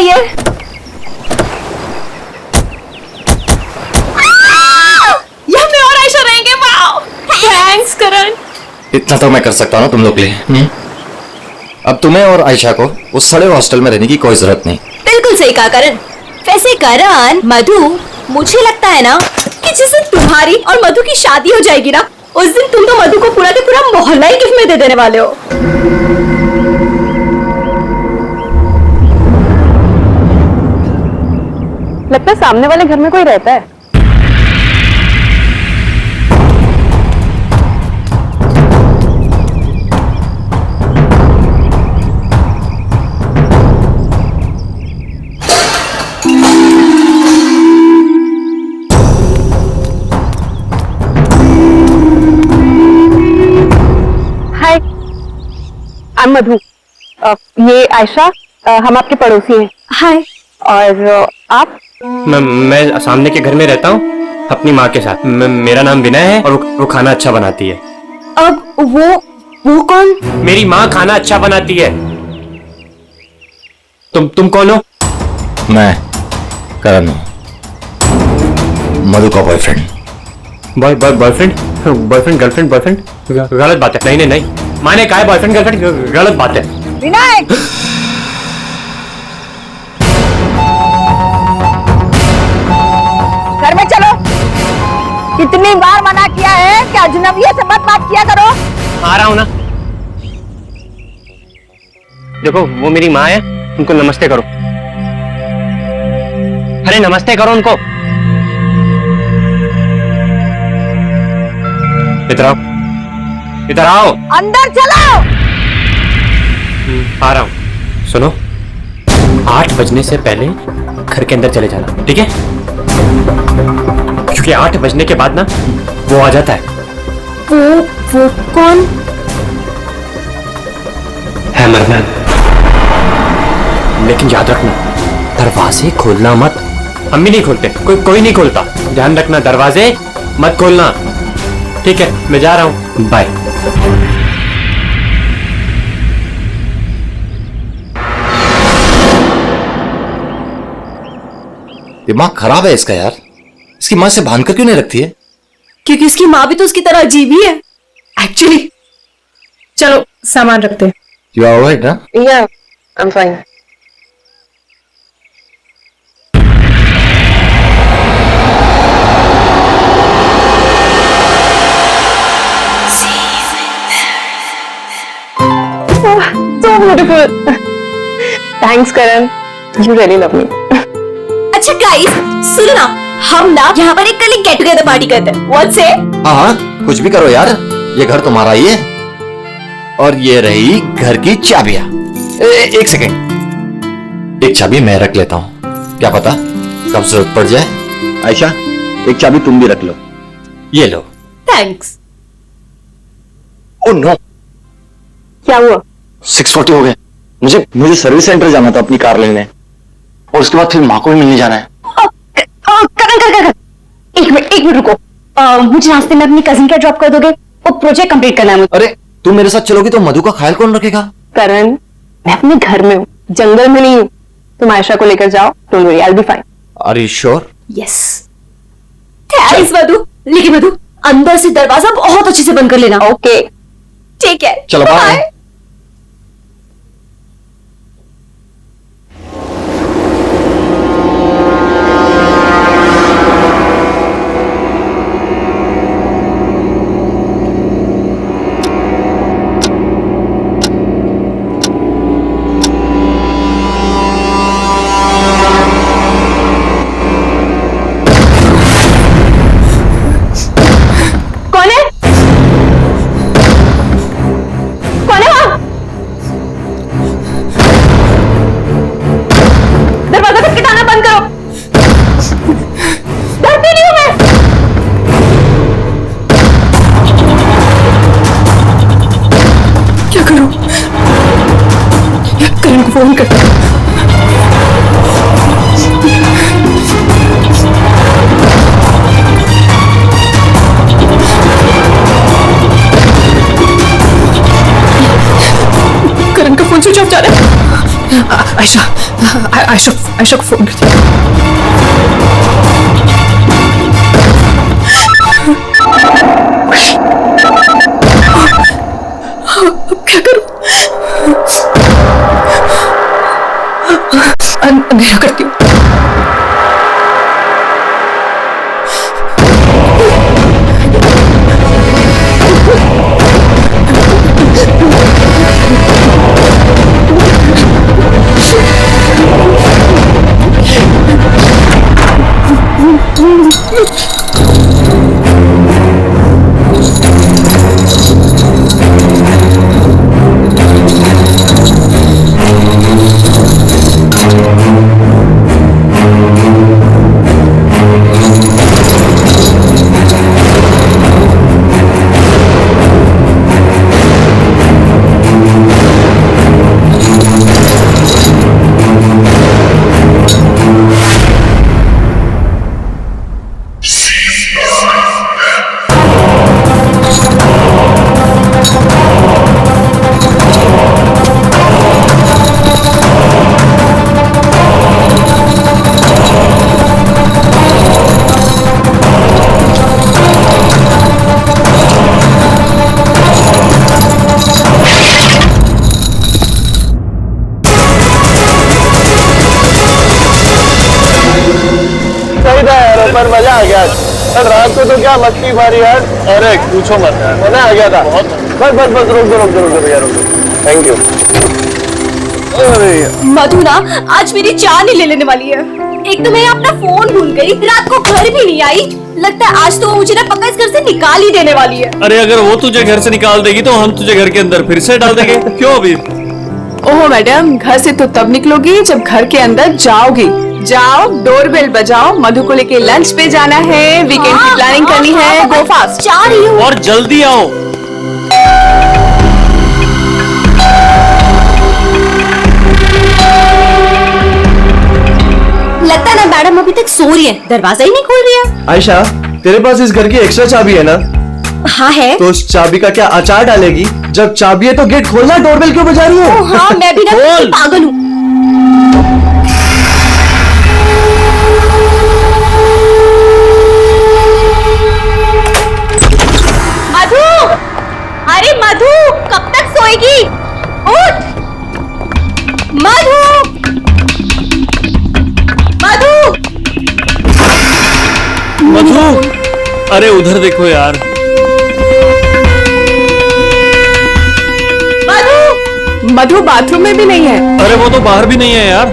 आइए। यहाँ मैं और आयशा रहेंगे। वाओ, थैंक्स करण। इतना तो मैं कर सकता हूँ ना तुम लोग के लिए। अब तुम्हें और आयशा को उस सड़े हॉस्टल में रहने की कोई जरूरत नहीं। बिल्कुल सही कहा करण। वैसे करण, मधु, मुझे लगता है ना कि जिस दिन तुम्हारी और मधु की शादी हो जाएगी ना, उस दिन तुम तो मधु को पूरा के पूरा मोहल्ला ही गिफ्ट में दे देने वाले हो। लगता है सामने वाले घर में कोई रहता है। हाय, आई एम मधु। ये आयशा, हम आपके पड़ोसी हैं। हाय। और आप? मैं सामने के घर में रहता हूँ अपनी माँ के साथ। मेरा नाम विनय है और वो खाना अच्छा बनाती है। अब वो कौन? मेरी माँ खाना अच्छा बनाती है। तुम कौन हो? मैं करण हूँ, मधु का बॉयफ्रेंड। बॉयफ्रेंड गर्लफ्रेंड बॉयफ्रेंड गलत बात है। नहीं, माँ ने कहा है बॉयफ्रेंड गर्लफ्रेंड, गलत बात है। विनय! घर में चलो। कितनी बार मना किया है कि अजनबियों से मत बात किया करो। आ रहा हूं ना। देखो, वो मेरी माँ है, उनको नमस्ते करो। अरे नमस्ते करो उनको। इधर आओ, इधर आओ। अंदर चलो। आ रहा हूं। सुनो, 8 बजने से पहले घर के अंदर चले जाना, ठीक है? क्योंकि 8 बजने के बाद ना वो आ जाता है। वो कौन है? मरना। लेकिन याद रखना, दरवाजे खोलना मत। हम भी नहीं खोलते, कोई नहीं खोलता। ध्यान रखना, दरवाजे मत खोलना, ठीक है? मैं जा रहा हूं, बाय। दिमाग खराब है इसका यार। इसकी माँ से बांध कर क्यों नहीं रखती है? क्योंकि उसकी माँ भी तो उसकी तरह अजीब ही है एक्चुअली। चलो सामान रखते हैं। यू आर ऑलराइट ना? या, I am fine. So beautiful. Thanks, Karan. You really love me. अच्छा गाइस, सुनो ना, हम ना यहाँ पर एक कल गेट टुगेदर पार्टी करते हैं। What say? हाँ, कुछ भी करो यार, ये घर तुम्हारा ही है। और ये रही घर की चाबियां। एक सेकेंड, एक चाबी मैं रख लेता हूँ, क्या पता कब जरूरत पड़ जाए। आयशा, एक चाबी तुम भी रख लो। ये लो। थैंक्स। ओह नो, क्या हुआ? 6:40 हो गए। मुझे सर्विस सेंटर जाना था अपनी कार लेने, और उसके बाद फिर माँ को भी मिलने जाना है। कर। एक मिनट रुको। मुझे रास्ते में अपनी कजिन का ड्रॉप कर दोगे? वो प्रोजेक्ट कंप्लीट करना है मुझे। अरे तुम मेरे साथ चलोगी तो मधु का ख्याल कौन रखेगा? करण, मैं अपने घर में हूँ, जंगल में नहीं हूँ। तुम आयशा को लेकर जाओ, don't worry, I will be fine. Are you sure? Yes. Thanks Madhu. लेकिन मधु, अंदर से दरवाजा बहुत अच्छे से बंद कर लेना। ओके, ठीक है, चलो बाय। फोन करता हूँ। करण का फोन स्विच ऑफ जा रहा है। आयशा आयशा आयशा को फोन करती हूँ। अब क्या करूं? अंधेरा करती हूँ। पर मजा आ गया यार। रात को तो क्या मस्ती मारी यार। अरे पूछो मत यार, मजा आ गया था बहुत। बस रुक यार, थैंक यू। मधु ना आज मेरी जान ही ले लेने वाली है। एक तो मैं अपना फोन भूल गई, रात को घर भी नहीं आई। लगता है आज तो वो मुझे ना पक्का इस घर से निकाल ही देने वाली है। अरे अगर वो तुझे घर से निकाल देगी तो हम तुझे घर के अंदर फिर से डाल देंगे। क्यों अभी? ओहो मैडम, घर से तो तब निकलोगी जब घर के अंदर जाओगी। जाओ, डोरबेल बजाओ, मधु को लेके लंच पे जाना है, वीकेंड की प्लानिंग करनी है। गो फास्ट। जा रही हूँ। और जल्दी आओ। लगता है ना मैडम अभी तक सो रही है, दरवाजा ही नहीं खोल रही है। आयशा, तेरे पास इस घर की एक्स्ट्रा चाबी है ना? हाँ है। तो उस चाबी का क्या अचार डालेगी? जब चाबी है तो गेट खोलना, डोरबेल क्यों बजा रही है? हाँ मैं भी ना पागल हूँ। मधु, अरे मधु कब तक सोएगी? उठ मधु, मधु, मधु, अरे उधर देखो यार। मधु बाथरूम में भी नहीं है। अरे वो तो बाहर भी नहीं है यार।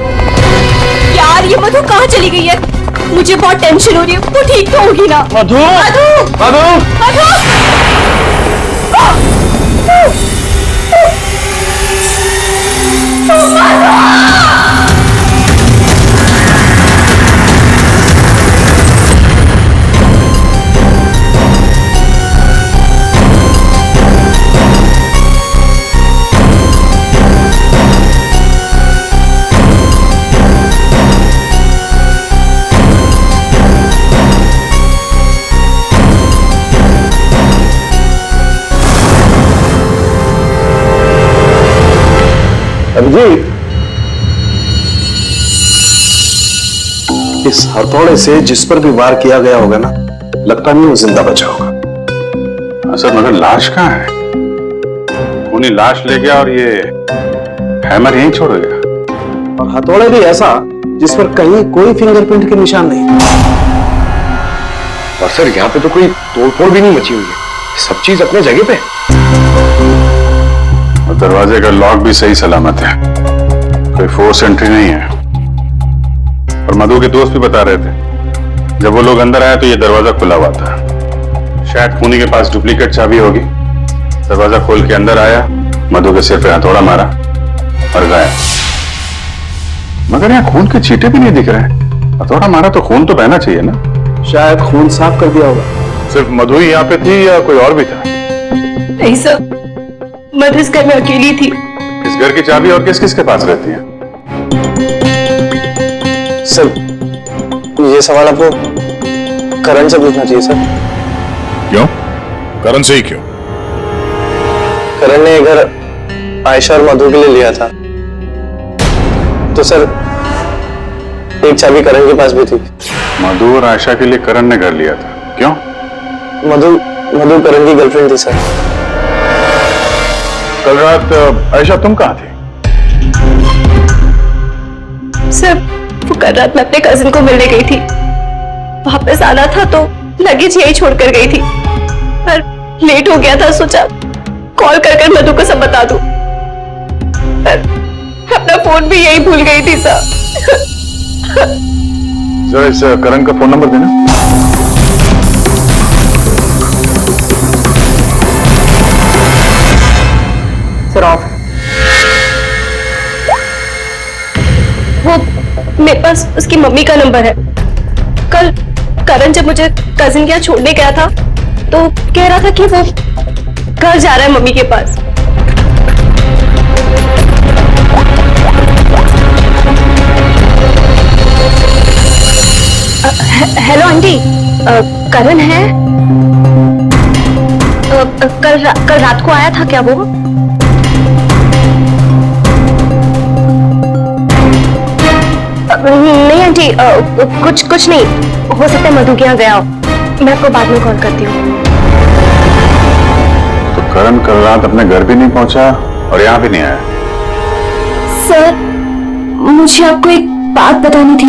यार ये मधु कहाँ चली गई है? मुझे बहुत टेंशन हो रही है। वो ठीक तो होगी ना? मधु, मधु, मधु, मधु, अभिजीत, इस हथौड़े से जिस पर भी वार किया गया होगा ना, लगता नहीं वो जिंदा बचा होगा। सर मगर लाश कहाँ है? खूनी लाश ले गया और ये हैमर यहीं छोड़ गया। और हथौड़े भी ऐसा जिस पर कहीं कोई फिंगरप्रिंट के निशान नहीं। और सर यहाँ पे तो कोई तोड़फोड़ भी नहीं मची हुई है, सब चीज अपने जगह पे। और दरवाजे का लॉक भी सही सलामत है, कोई फोर्स एंट्री नहीं है। और मधु के दोस्त भी बता रहे थे जब वो लोग अंदर आए तो ये दरवाजा खुला हुआ था। शायद खूनी के पास डुप्लीकेट चाबी होगी। दरवाजा खोल के अंदर आया, मधु के सिर पे हथौड़ा मारा और गया। मगर यहाँ खून के छींटे भी नहीं दिख रहे। हथौड़ा मारा तो खून तो बहना चाहिए ना। शायद खून साफ कर दिया होगा। सिर्फ मधु ही यहाँ पे थी या कोई और भी था? नहीं सर, मधु इस घर में अकेली थी। इस घर की चाबी और किस किस के पास रहती है? सर, ये सवाल आपको करण से पूछना चाहिए सर। क्यों? करण से ही क्यों? करण ने ये घर आयशा और मधु के लिए लिया था। तो सर एक चाबी करण के पास भी थी। मधु और आयशा के लिए करण ने घर लिया था, क्यों? मधु मधु करण की गर्लफ्रेंड थी सर। कल रात आयशा तुम कहाँ थी? सर वो कल रात मैं अपने कजिन को मिलने गई थी, वापस आना था तो लगेज यही छोड़कर गई थी, पर लेट हो गया था, सोचा कॉल कर मधु को सब बता दूं, पर अपना फोन भी यही भूल गई थी सर। जरा इस करण का फोन नंबर देना। Sir of. वो मेरे पास उसकी मम्मी का नंबर है। कल करण जब मुझे कजिन के यहाँ छोड़ने गया था तो कह रहा था कि वो घर जा रहा है मम्मी के पास। हेलो आंटी, करण है? कल रात को आया था क्या वो? नहीं आंटी, कुछ नहीं, हो सकता है मधु के यहाँ गया हो। मैं आपको बाद में कॉल करती हूँ। तो करण कल रात अपने घर भी नहीं पहुंचा और यहाँ भी नहीं आया। सर मुझे आपको एक बात बतानी थी।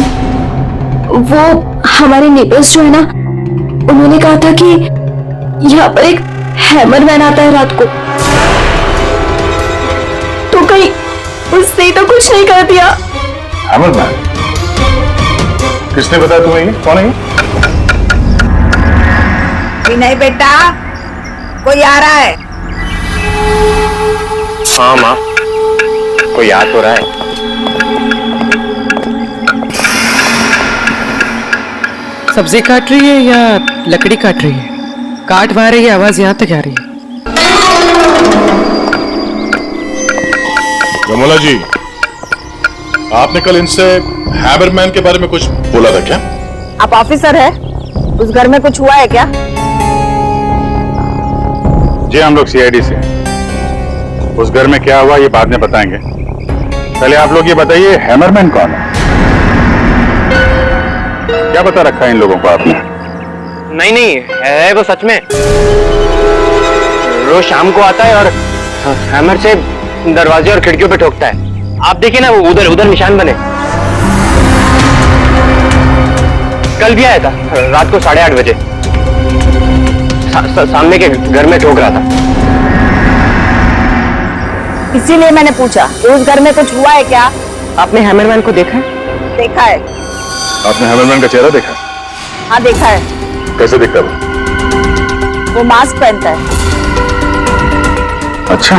वो हमारे नेबर्स जो है ना, उन्होंने कहा था कि यहाँ पर एक हैमरमैन आता है रात को, तो कहीं उसने तो कुछ नहीं कर दिया? हैमरमैन? किसने बताया तुम्हें? ये कौन है? नहीं बेटा, कोई आ रहा है। हाँ माँ, कोई याद हो रहा है। सब्जी काट रही है या लकड़ी काट रही है? काट वहां रही है, आवाज यहाँ तक आ रही है। रमोला जी, आपने कल इनसे हैमरमैन के बारे में कुछ बोला था क्या? आप ऑफिसर है, उस घर में कुछ हुआ है क्या? जी हम लोग सीआईडी से। उस घर में क्या हुआ ये बाद में बताएंगे। पहले आप लोग ये बताइए, हैमरमैन कौन है? क्या बता रखा है इन लोगों को आपने? नहीं, है वो सच में। रोज शाम को आता है और हैमर से दरवाजे और खिड़कियों पे ठोकता है। आप देखिए ना, वो उधर निशान बने। कल भी आया था रात को 8:30 बजे, सामने के घर में ठोक रहा था। इसीलिए मैंने पूछा कि उस घर में कुछ हुआ है क्या? आपने हैमरमैन को देखा है? देखा है। आपने हैमरमैन का चेहरा देखा? हाँ देखा है। कैसे दिखता है वो मास्क पहनता है। अच्छा,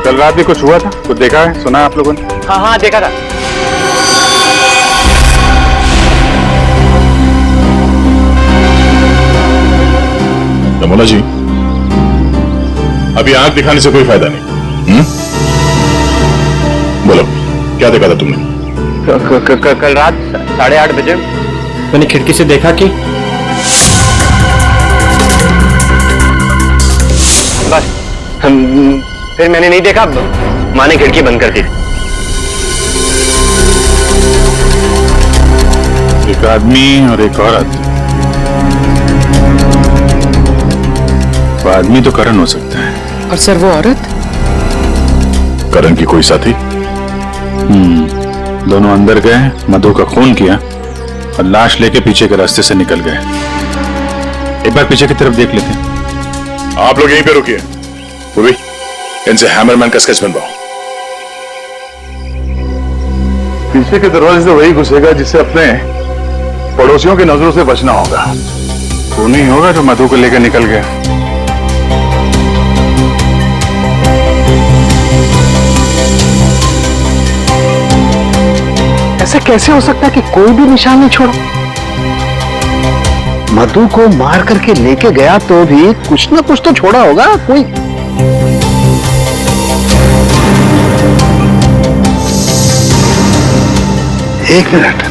कल रात भी कुछ हुआ था? कुछ देखा है, सुना है आप लोगों ने? हाँ देखा था। रमोला जी, अभी आंख दिखाने से कोई फायदा नहीं। बोलो, क्या देखा था तुमने? कल रात 8:30 बजे मैंने खिड़की से देखा कि बस, फिर मैंने नहीं देखा। माँ ने खिड़की बंद कर दी। एक आदमी और एक औरत। वो आदमी तो करण हो सकता है। और सर वो औरत? करण की कोई साथी? दोनों अंदर गए, मधु का खून किया और लाश लेके पीछे के रास्ते से निकल गए। एक बार पीछे की तरफ देख लेते हैं। आप लोग यहीं पे रुकिए। पूर्वी, इनसे हैमरमैन का स्केच बनवाओ। पीछे के दरवाजे से वही घुसेगा जिससे अपने पड़ोसियों की नजरों से बचना होगा। वो नहीं होगा जो मधु को लेकर निकल गया। ऐसा कैसे हो सकता है कि कोई भी निशान नहीं छोड़ा? मधु को मार करके लेके गया तो भी कुछ ना कुछ तो छोड़ा होगा कोई। एक मिनट,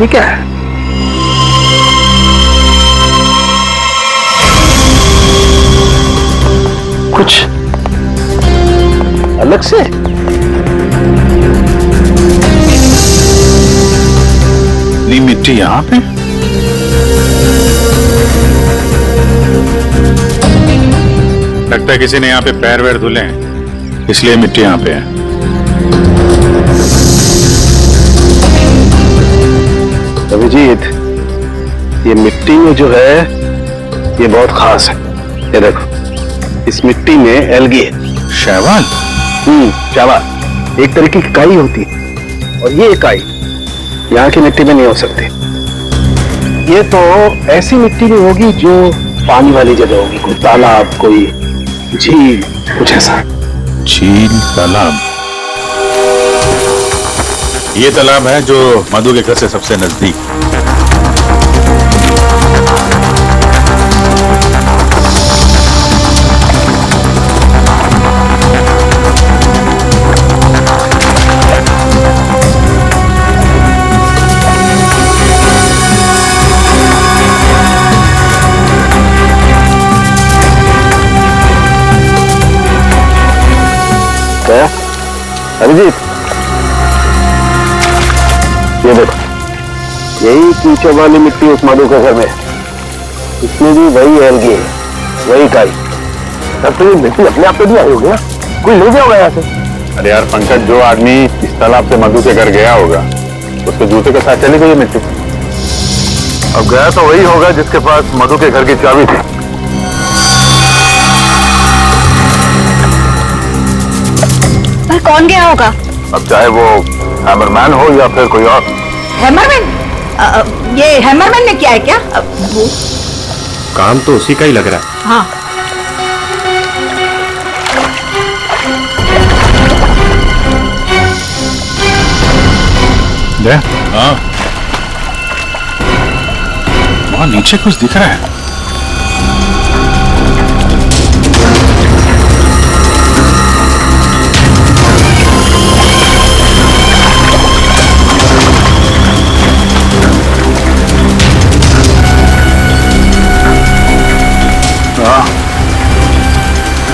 ये क्या है? कुछ अलग से? नी मिट्टी यहाँ पे? लगता है किसी ने यहाँ पे पैर वैर धुले हैं, इसलिए मिट्टी यहाँ पे है। अभिजीत, ये मिट्टी में जो है ये बहुत खास है। ये देखो, इस मिट्टी में एल्गी है। शैवाल? शैवाल एक तरीके की काई होती है, और ये काई यहाँ की मिट्टी में नहीं हो सकती। ये तो ऐसी मिट्टी में होगी जो पानी वाली जगह होगी, कोई तालाब, कोई झील, कुछ ऐसा। झील, तालाब? ये तालाब है जो मधु के घर से सबसे नजदीक। क्या अभिजीत, ये देखो, यही कीचड़ वाली मिट्टी उस मधु के घर में, इसमें भी वही एल्गी है, वही काई। तब तो ये मिट्टी अपने आप पे भी आई होगी ना, कोई ले गया होगा यहाँ से। अरे यार पंकज, जो आदमी इस तालाब से मधु के घर गया होगा उसके जूते के साथ चली गई मिट्टी। अब गया तो वही होगा जिसके पास मधु के घर की चाबी थी। पर कौन गया होगा? अब चाहे वो हैमरमैन हो या फिर कोई और। हैमरमैन? ये हैमरमैन ने किया है क्या? वो काम तो उसी का ही लग रहा है। हाँ, हाँ, वहां नीचे कुछ दिख रहा है।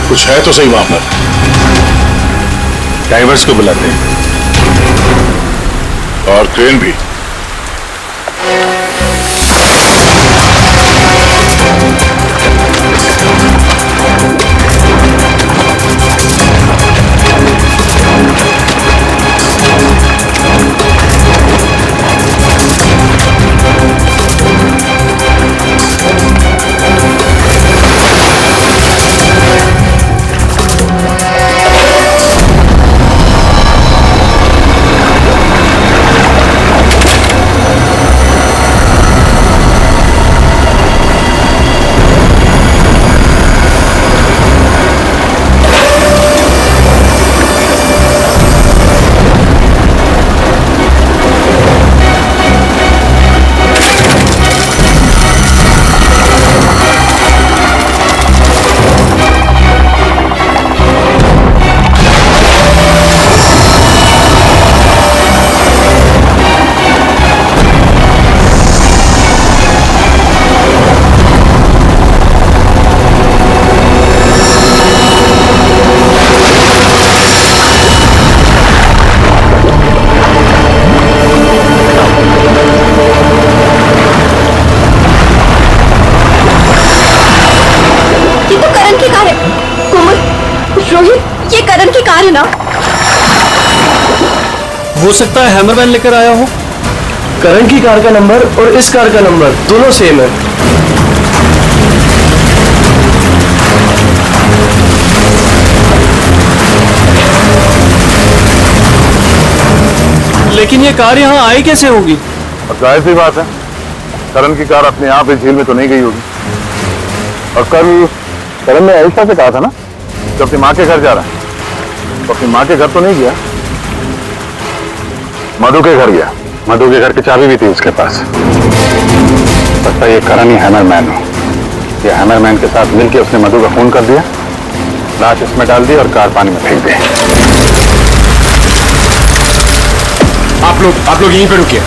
कुछ है तो सही वहां पर। डाइवर्स को बुलाते हैं और क्रेन भी। हो सकता है हैमरमैन लेकर आया हो। करण की कार का नंबर और इस कार का नंबर दोनों सेम है। लेकिन ये कार यहाँ आई कैसे होगी? और जाहिर सी बात है, करण की कार अपने आप इस झील में तो नहीं गई होगी। और कल करण ने ऐसा से कहा था ना, तो अपनी माँ के घर जा रहा है, तो अपनी माँ के घर तो नहीं गया, मधु के घर गया। मधु के घर की चाबी भी थी उसके पास। लगता है ये करण ही हैमरमैन हो। ये हैमरमैन के साथ मिलकर उसने मधु का फोन कर दिया, लाश इसमें डाल दी और कार पानी में फेंक दी। आप लोग यहीं पे रुकिए।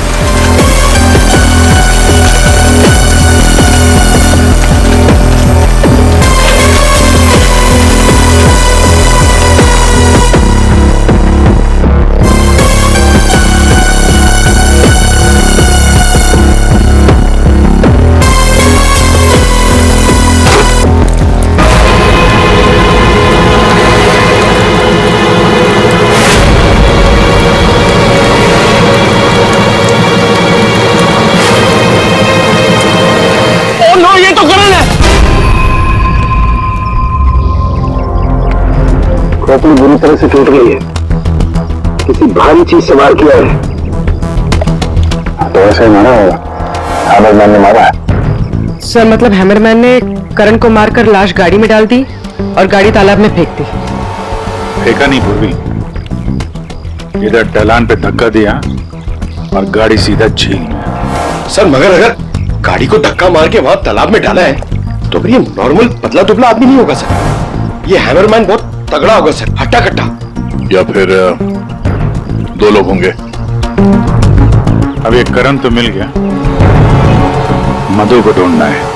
खोपड़ी बुरी तरह से टूट गई है, किसी भारी चीज से वार किया है। तो ऐसे मारा होगा, हैमरमैन ने मारा है। सर मतलब हैमरमैन ने करण को मारकर लाश गाड़ी में डाल दी और गाड़ी तालाब में फेंक दी। फेंका नहीं पूर्वी, इधर ढलान पे धक्का दिया और गाड़ी सीधा झील में। सर मगर अगर गाड़ी को धक्का मार के वहां तालाब में डाला है तो फिर ये नॉर्मल पतला दुबला आदमी नहीं होगा सर, ये हैमरमैन बहुत तगड़ा होगा सर, हट्टा कट्टा। या फिर दो लोग होंगे। अब ये करण तो मिल गया, मधु को ढूंढना है।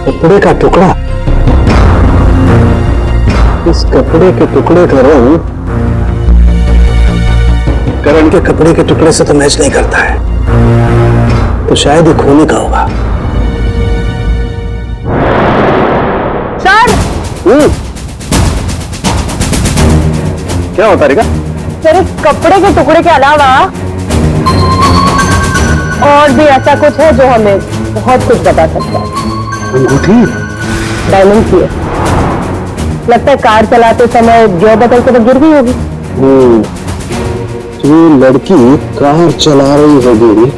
कपड़े का टुकड़ा, इस कपड़े के टुकड़े का रंग करण के कपड़े के टुकड़े से तो मैच नहीं करता है, तो शायद ये खूनी का होगा। सर क्या होता रहेगा? सर इस कपड़े के टुकड़े के अलावा और भी ऐसा कुछ है जो हमें बहुत कुछ बता सकता है। अंगूठी डायमंड की है, लगता है कार चलाते समय गियर बदल के तो गिर गई होगी। तो ये लड़की कार चला रही होगी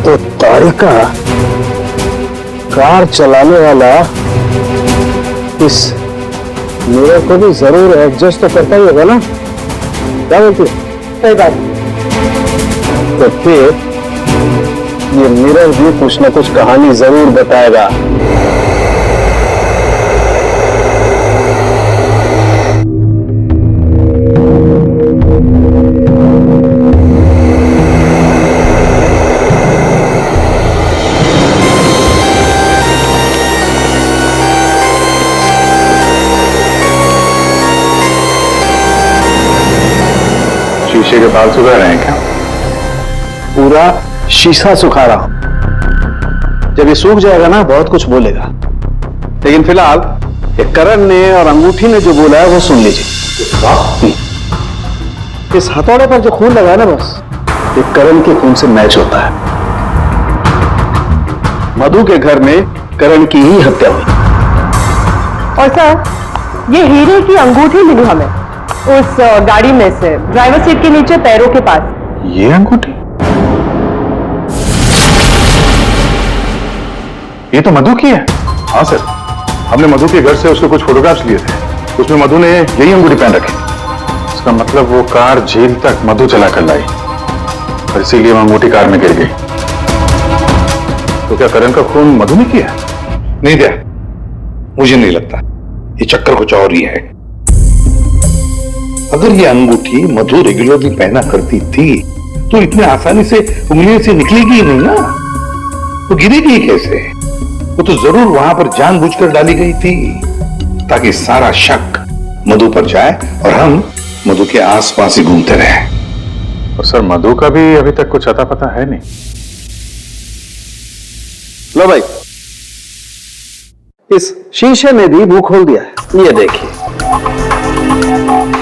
तो तारिका कार चलाने वाला इस मिरर को भी जरूर एडजस्ट तो करता ही होगा ना, क्या बोलती है? सही बात। तो फिर ये मिरर भी कुछ ना कुछ कहानी जरूर बताएगा। शीशे के बाल सुखा रहे हैं क्या? पूरा शीशा सुखा रहा हूं, जब ये सूख जाएगा ना बहुत कुछ बोलेगा, लेकिन फिलहाल ये करण ने और अंगूठी ने जो बोला है वो सुन लीजिए। इस हथौड़े पर जो खून लगा है ना, बस ये करण के खून से मैच होता है। मधु के घर में करण की ही हत्या हुई। और सर ये हीरे की अंगूठी मिली हमें उस गाड़ी में से, ड्राइवर सीट के नीचे पैरों के पास। ये अंगूठी? ये तो मधु की है। हाँ सर, हमने मधु के घर से उसके कुछ फोटोग्राफ्स लिए थे, उसमें मधु ने यही अंगूठी पहन रखी। इसका मतलब वो कार झील तक मधु चला कर लाई और इसीलिए वो अंगूठी कार में गिर गई। तो क्या करण का खून मधु ने किया? नहीं दिया, मुझे नहीं लगता, ये चक्कर कुछ और ही है। अगर ये अंगूठी मधु रेगुलरली पहना करती थी तो इतने आसानी से उंगलियों से निकलेगी ही नहीं ना, तो गिरेगी कैसे? वो तो जरूर वहां पर जानबूझकर डाली गई थी ताकि सारा शक मधु पर जाए और हम मधु के आसपास ही घूमते रहे। और सर मधु का भी अभी तक कुछ अता पता है नहीं। लो भाई, इस शीशे में भी मुंह खोल दिया है, ये देखिए,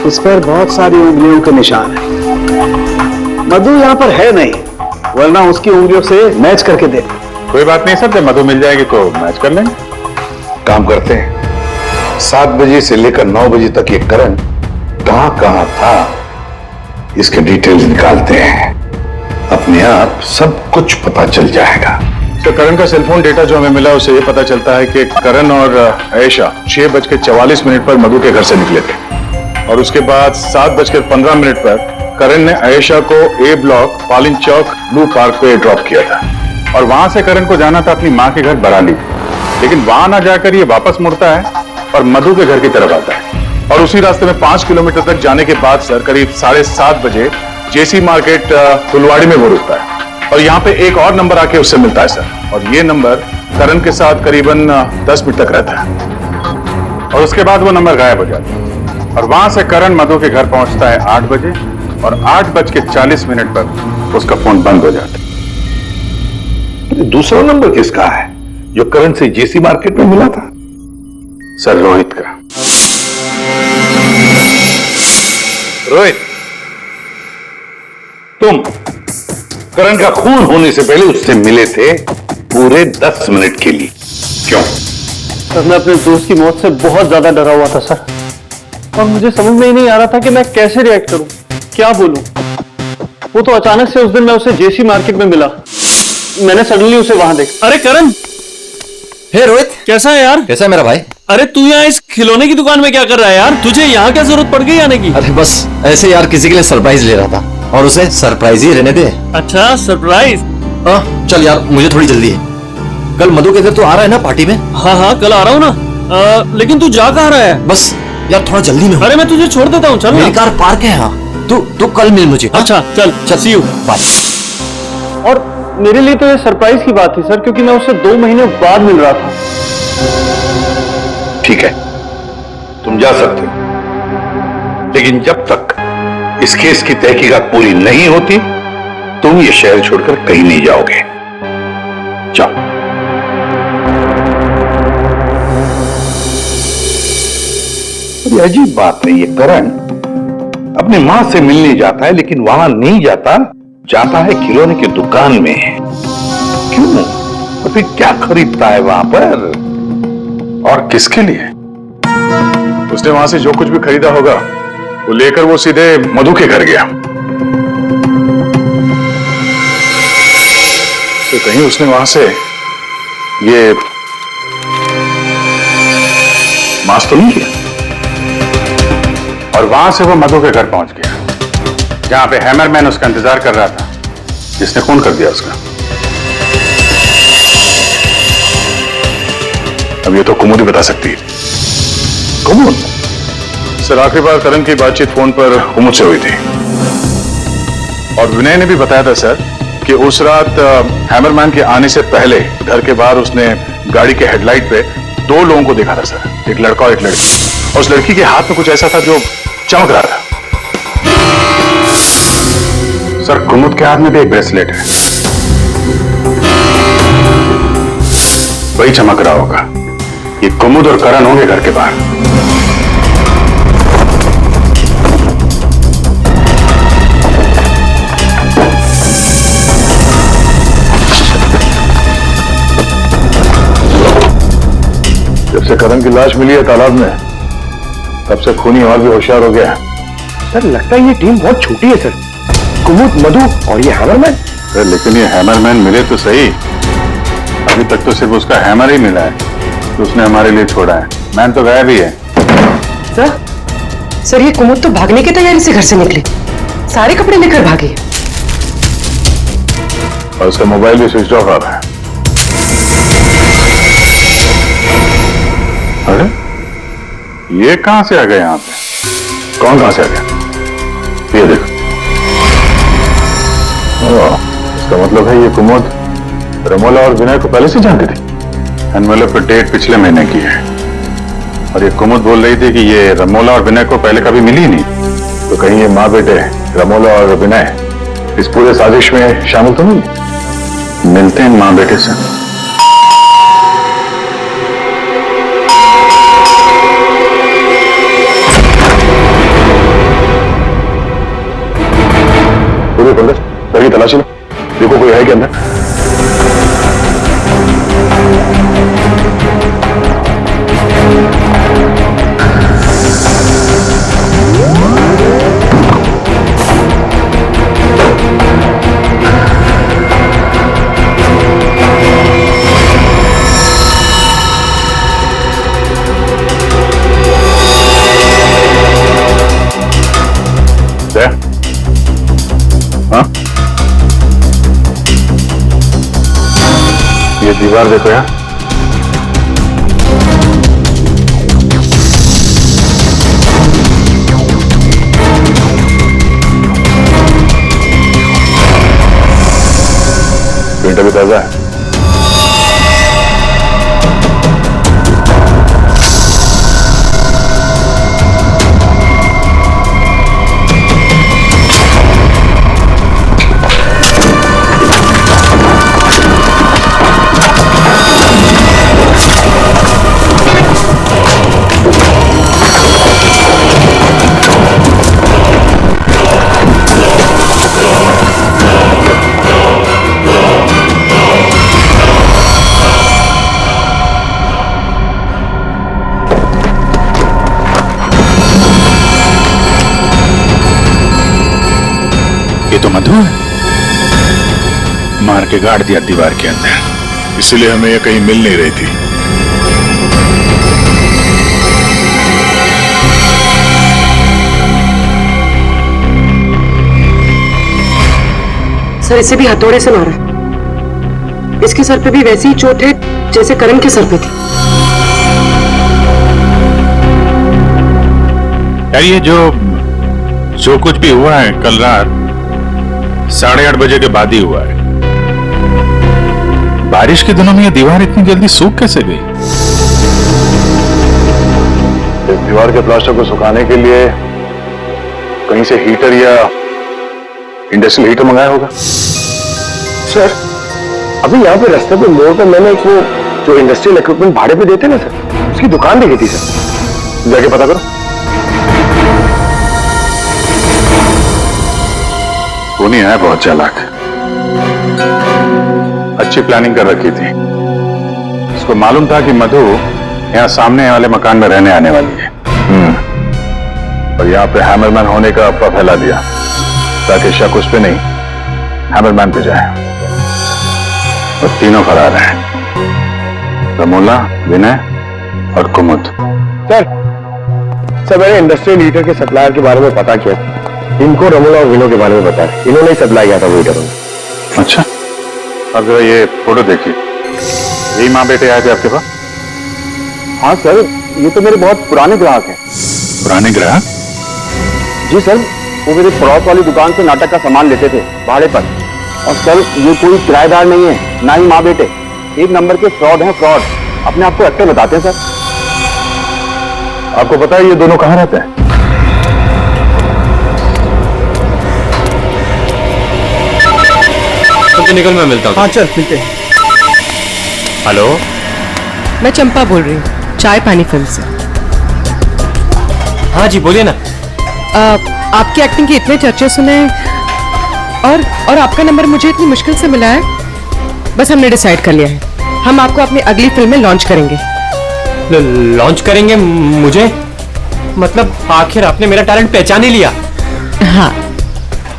इस पर बहुत सारी उंगलियों के निशान है। मधु यहाँ पर है नहीं, वरना उसकी उंगलियों से मैच करके दे। कोई बात नहीं सर, जब मधु मिल जाएगी तो मैच कर लेंगे। काम करते हैं, 7 बजे से लेकर 9 बजे तक ये करण कहां था इसके डिटेल्स निकालते हैं, अपने आप सब कुछ पता चल जाएगा। तो करण का सेलफोन डेटा जो हमें मिला उससे ये पता चलता है कि करण और आयशा 6:44 पर मधु के घर से निकले थे और उसके बाद 7:15 पर करण ने आयशा को ए ब्लॉक पालिन चौक ब्लू पार्क पे ड्रॉप किया था और वहां से करण को जाना था अपनी मां के घर बराली, लेकिन वहां ना जाकर ये वापस मुड़ता है और मधु के घर की तरफ आता है और उसी रास्ते में 5 किलोमीटर तक जाने के बाद सर करीब 7:30 बजे जेसी मार्केट फुलवाड़ी में वो रुकता है और यहाँ पे एक और नंबर आके उससे मिलता है सर, और ये नंबर करण के साथ करीबन 10 मिनट तक रहता है और उसके बाद वो नंबर गायब हो जाता है। और वहां से करण मधु के घर पहुंचता है 8 बजे और 8:40 पर उसका फोन बंद हो जाता है। दूसरा नंबर किसका है जो करण से जेसी मार्केट में मिला था? सर रोहित का। रोहित, तुम करण का खून होने से पहले उससे मिले थे पूरे 10 मिनट के लिए, क्यों? सर मैं अपने दोस्त की मौत से बहुत ज्यादा डरा हुआ था सर, और मुझे समझ में ही नहीं आ रहा था कि मैं कैसे रिएक्ट करूं, क्या बोलूं। वो तो अचानक से उस दिन मैं उसे जेसी मार्केट में मिला, मैंने सडनली उसे वहां देखा। अरे करण, हे रोहित, कैसा है यार? कैसा है मेरा भाई? अरे तू यहाँ इस खिलौने की दुकान में क्या कर रहा है यार? तुझे यहाँ क्या जरूरत पड़ गई आने की? अरे बस ऐसे यार, किसी के लिए सरप्राइज ले रहा था और उसे सरप्राइज ही रहने दे। अच्छा सरप्राइज? हाँ चल यार, मुझे थोड़ी जल्दी है। कल मधु के घर तो आ रहा है ना पार्टी में? हाँ कल आ रहा हूँ ना, लेकिन तू जा कहाँ रहा है? बस यार थोड़ा जल्दी में। अरे मैं तुझे छोड़ देता हूँ, चल मेरी कार पार्क है यहाँ, तू कल मिल मुझे। अच्छा चल चल, सी यू, बाय। और मेरे लिए तो ये सरप्राइज की बात थी सर, क्योंकि मैं उससे 2 महीने बाद मिल रहा था। ठीक है, तुम जा सकते हो, लेकिन जब तक इस केस की तहकीकात पूरी नहीं होती तुम ये शहर छोड़कर कहीं नहीं जाओगे। जाओ। ये अजीब बात नहीं है, करण अपनी मां से मिलने जाता है लेकिन वहां नहीं जाता, जाता है खिलौने की दुकान में। क्यों? तो फिर क्या खरीदता है वहां पर? और किसके लिए? उसने वहां से जो कुछ भी खरीदा होगा वो लेकर वो सीधे मधु के घर गया। तो कहीं उसने वहां से ये मास्क तो नहीं किया? और वहां से वो मधु के घर पहुंच गया जहां पे हैमरमैन उसका इंतजार कर रहा था, जिसने खून कर दिया उसका। अब ये तो कुमुद ही बता सकती है। कुमुद? सर आखिरी बार करण की बातचीत फोन पर कुमुद से हुई थी और विनय ने भी बताया था सर कि उस रात हैमरमैन के आने से पहले घर के बाहर उसने गाड़ी के हेडलाइट पे 2 लोगों को देखा था सर, एक लड़का और एक लड़की, और उस लड़की के हाथ में कुछ ऐसा था जो चमक रहा था। सर कुमुद के हाथ में भी एक ब्रेसलेट है, वही चमक रहा होगा। ये कुमुद और करण होंगे घर के बाहर। जब से करण की लाश मिली है तालाब में, तब से खूनी और भी होशियार हो गया। सर लगता है ये टीम बहुत छोटी है सर, कुमुद, मधु और ये हैमरमैन। सर लेकिन ये हैमरमैन मिले तो सही, अभी तक तो सिर्फ उसका हैमर ही मिला है तो उसने हमारे लिए छोड़ा है, मैन तो गायब ही है। सर ये कुमुद तो भागने की तैयारी से घर से निकली, सारे कपड़े लेकर भागी और उसका मोबाइल भी स्विच ऑफ आ रहा है। अरे ये कहां से आ गए यहाँ पे? कौन कहां से आ गया? ये देखो, इसका मतलब है ये कुमुद रमोला और विनय को पहले से जानती थी। एनवेलप पे डेट पिछले महीने की है और ये कुमुद बोल रही थी कि ये रमोला और विनय को पहले कभी मिली ही नहीं। तो कहीं ये माँ बेटे रमोला और विनय इस पूरे साजिश में शामिल तो नहीं? मिलते हैं माँ बेटे से। घर की तलाशी लो, देखो कोई है क्या अंदर। हाँ ये दीवार देखो यार, भी ताजा है। ये तो मधु है। मार के गाड़ दिया दीवार के अंदर, इसीलिए हमें ये कहीं मिल नहीं रही थी। सर इसे भी हथौड़े से मारा है। इसके सर पे भी वैसी ही चोट है जैसे करण के सर पे थी। यार ये जो कुछ भी हुआ है कल रात 8:30 बजे के बाद ही हुआ है। बारिश के दिनों में ये दीवार इतनी जल्दी सूख कैसे गई? दीवार के प्लास्टर को सुखाने के लिए कहीं से हीटर या इंडस्ट्रियल हीटर मंगाया होगा। सर अभी यहाँ पे रास्ते पे मोड़ पे मैंने एक वो जो इंडस्ट्रियल इक्विपमेंट भाड़े पे देते ना सर, उसकी दुकान देखी थी सर, जाके पता करो। वो नहीं है, बहुत चालाक, अच्छी प्लानिंग कर रखी थी। उसको मालूम था कि मधु यहाँ सामने वाले मकान में रहने आने वाली है। और यहाँ पे हैमरमैन होने का अफवाह फैला दिया ताकि शक उस पे नहीं हैमरमैन पे जाए। और तीनों फरार हैं, रमोला, विनय और कुमुद। सर मैंने इंडस्ट्रियल हीटर के सप्लायर के बारे में पता किया, इनको रमोला और विनो के बारे में पता है, इन्होंने ही सप्लाई किया था वो हीटर। अच्छा, अब जरा ये फोटो देखिए, यही माँ बेटे आए थे आपके पास? हाँ सर, ये तो मेरे बहुत पुराने ग्राहक हैं। पुराने ग्राहक? जी सर, वो मेरे पड़ोस वाली दुकान से नाटक का सामान लेते थे भाड़े पर। और सर ये कोई किराएदार नहीं है, ना ही माँ बेटे, एक नंबर के फ्रॉड हैं, फ्रॉड। अपने आप को एक्टर बताते हैं सर। आपको पता है ये दोनों कहाँ रहते हैं? तो निकल, मैं मिलता हूँ। हाँ चल मिलते हैं। हेलो, मैं चंपा बोल रही हूँ, चाय पानी फिल्म से। हाँ जी बोलिए ना। आपकी एक्टिंग के इतने चर्चे सुने और आपका नंबर मुझे इतनी मुश्किल से मिला है। बस हमने डिसाइड कर लिया है, हम आपको अपनी अगली फिल्म में लॉन्च करेंगे। लॉन्च करेंगे मुझे? मतलब आखिर आपने मेरा टैलेंट पहचान ही लिया? हाँ,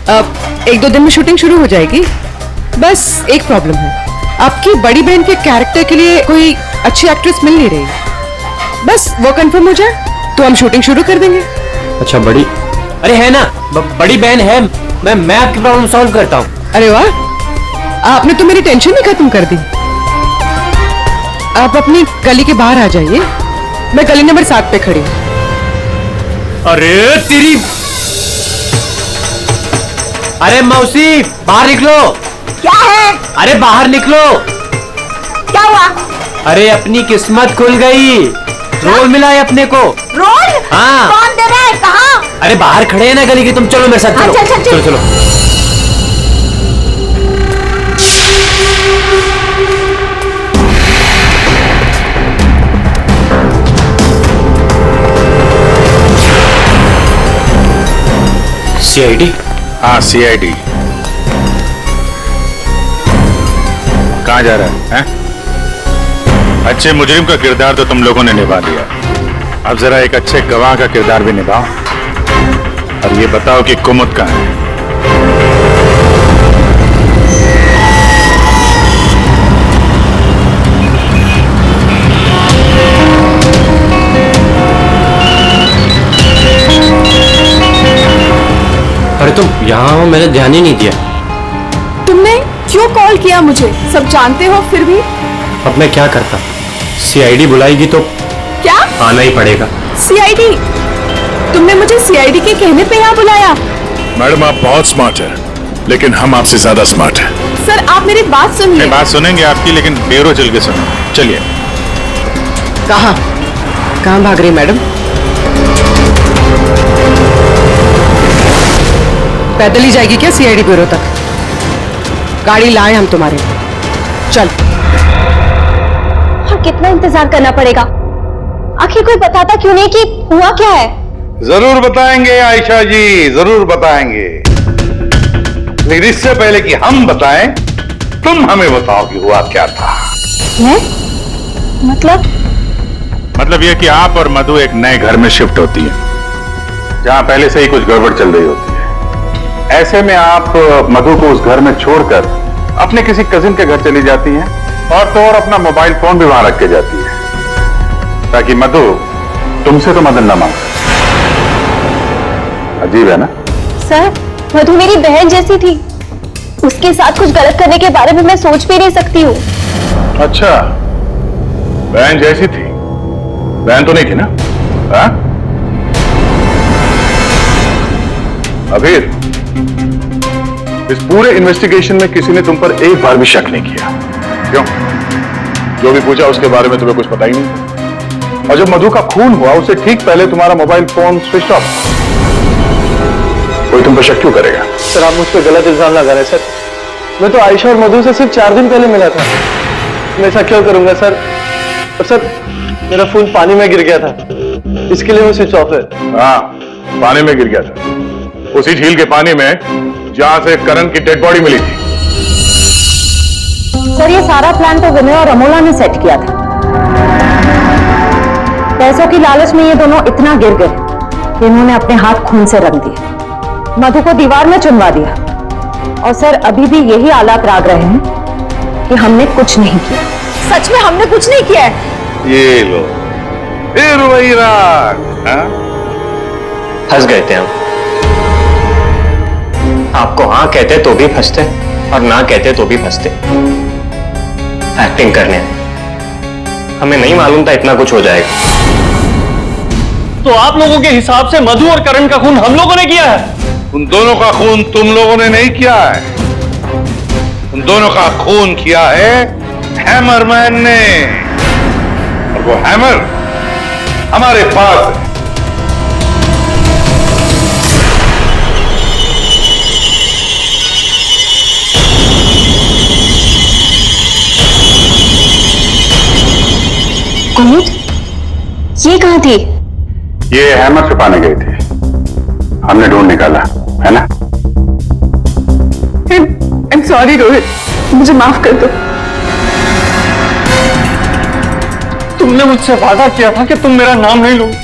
अब 1-2 दिन में शूटिंग शुरू हो जाएगी। बस एक प्रॉब्लम है, आपकी बड़ी बहन के कैरेक्टर के लिए कोई अच्छी एक्ट्रेस मिल नहीं रही। बस वो कंफर्म हो जाए तो हम शूटिंग शुरू कर देंगे। अच्छा बड़ी, अरे है ना, बड़ी बहन है, मैं आपकी प्रॉब्लम सॉल्व करता हूँ। अरे वाह, आपने तो मेरी टेंशन ही खत्म कर दी। आप अपनी गली के बाहर आ जाइए, मैं गली नंबर 7 पे खड़ी हूँ। अरे तेरी, अरे मौसी बाहर निकलो। क्या है? अरे बाहर निकलो। क्या हुआ? अरे अपनी किस्मत खुल गई, रोल मिला है अपने को। रोल? हाँ। कौन दे रहा है? कहाँ? अरे बाहर खड़े हैं ना गली के, तुम चलो मेरे साथ, चलो। अच्छा, चलो चलो। CID? हाँ CID। कहाँ जा रहा है? अच्छे मुजरिम का किरदार तो तुम लोगों ने निभा लिया, अब जरा एक अच्छे गवाह का किरदार भी निभाओ और ये बताओ कि कुमुद कहाँ है? अरे तुम यहाँ हो, मैंने ध्यान ही नहीं दिया। तुमने क्यों कॉल किया मुझे? सब जानते हो फिर भी? अब मैं क्या करता? CID बुलाएगी तो क्या आना ही पड़ेगा। CID? तुमने मुझे CID के कहने पे यहाँ बुलाया? मैडम आप बहुत स्मार्ट हैं, लेकिन हम आपसे ज्यादा स्मार्ट हैं। सर आप मेरी बात सुनिए। नहीं, बात सुनेंगे आपकी, लेकिन बेरो चल के सुनो। चलिए। कहाँ कहाँ भाग रही मैडम? पैदल ही जाएगी क्या सीआईडी ब्यूरो तक? गाड़ी लाए हम तुम्हारे। चल। और कितना इंतजार करना पड़ेगा? आखिर कोई बताता क्यों नहीं कि हुआ क्या है? जरूर बताएंगे आयशा जी, जरूर बताएंगे, लेकिन इससे पहले कि हम बताएं, तुम हमें बताओ कि हुआ क्या था। मैं? मतलब यह कि आप और मधु एक नए घर में शिफ्ट होती हैं, जहां पहले से ही कुछ गड़बड़ चल रही होती है। ऐसे में आप मधु को उस घर में छोड़कर अपने किसी कजिन के घर चली जाती हैं, और तो और अपना मोबाइल फोन भी वहां रख के जाती है, ताकि मधु तुमसे तो मदद न मांगे। अजीब है ना? सर, मधु मेरी बहन जैसी थी। उसके साथ कुछ गलत करने के बारे में मैं सोच भी नहीं सकती हूँ। अच्छा, बहन जैसी थी? बहन तो नहीं थी ना? हाँ? अबीर, इस पूरे इन्वेस्टिगेशन में किसी ने तुम पर एक बार भी शक नहीं किया, क्यों? जो भी पूछा उसके बारे में तुम्हें कुछ पता ही नहीं। और जब मधु का खून हुआ उससे ठीक पहले तुम्हारा मोबाइल फोन स्विच ऑफ। कोई तुम पर शक क्यों करेगा? सर आप मुझ पर गलत इल्जाम लगा रहे हैं सर। मैं तो आयशा और मधु से सिर्फ 4 दिन पहले मिला था। मैं ऐसा क्यों करूंगा सर? और सर मेरा फोन पानी में गिर गया था, इसके लिए वो स्विच ऑफ है। हाँ, पानी में गिर गया था, उसी झील के पानी में जहां से करण की डेड बॉडी मिली थी। सर ये सारा प्लान तो विनय और अमोला ने सेट किया था। पैसों की लालच में ये दोनों इतना गिर गए कि इन्होंने अपने हाथ खून से रंग दिए, मधु को दीवार में चुनवा दिया। और सर अभी भी यही आलाप राग रहे हैं कि हमने कुछ नहीं किया। सच में हमने कुछ नहीं किया है। ये लो, फिर वही राग। हाँ? फंस गए थे हम। आपको हाँ कहते तो भी फंसते, और ना कहते तो भी फंसते। एक्टिंग करने हमें नहीं मालूम था इतना कुछ हो जाएगा। तो आप लोगों के हिसाब से मधु और करण का खून हम लोगों ने किया है? उन दोनों का खून तुम लोगों ने नहीं किया है, उन दोनों का खून किया है हैमरमैन ने। और वो हैमर हमारे पास है। कुमुद, ये कहाँ थी? ये हैमर छुपाने गई थी, हमने ढूंढ निकाला, है ना? I'm sorry रोहित, मुझे माफ कर दो। तुमने मुझसे वादा किया था कि तुम मेरा नाम नहीं लोगे,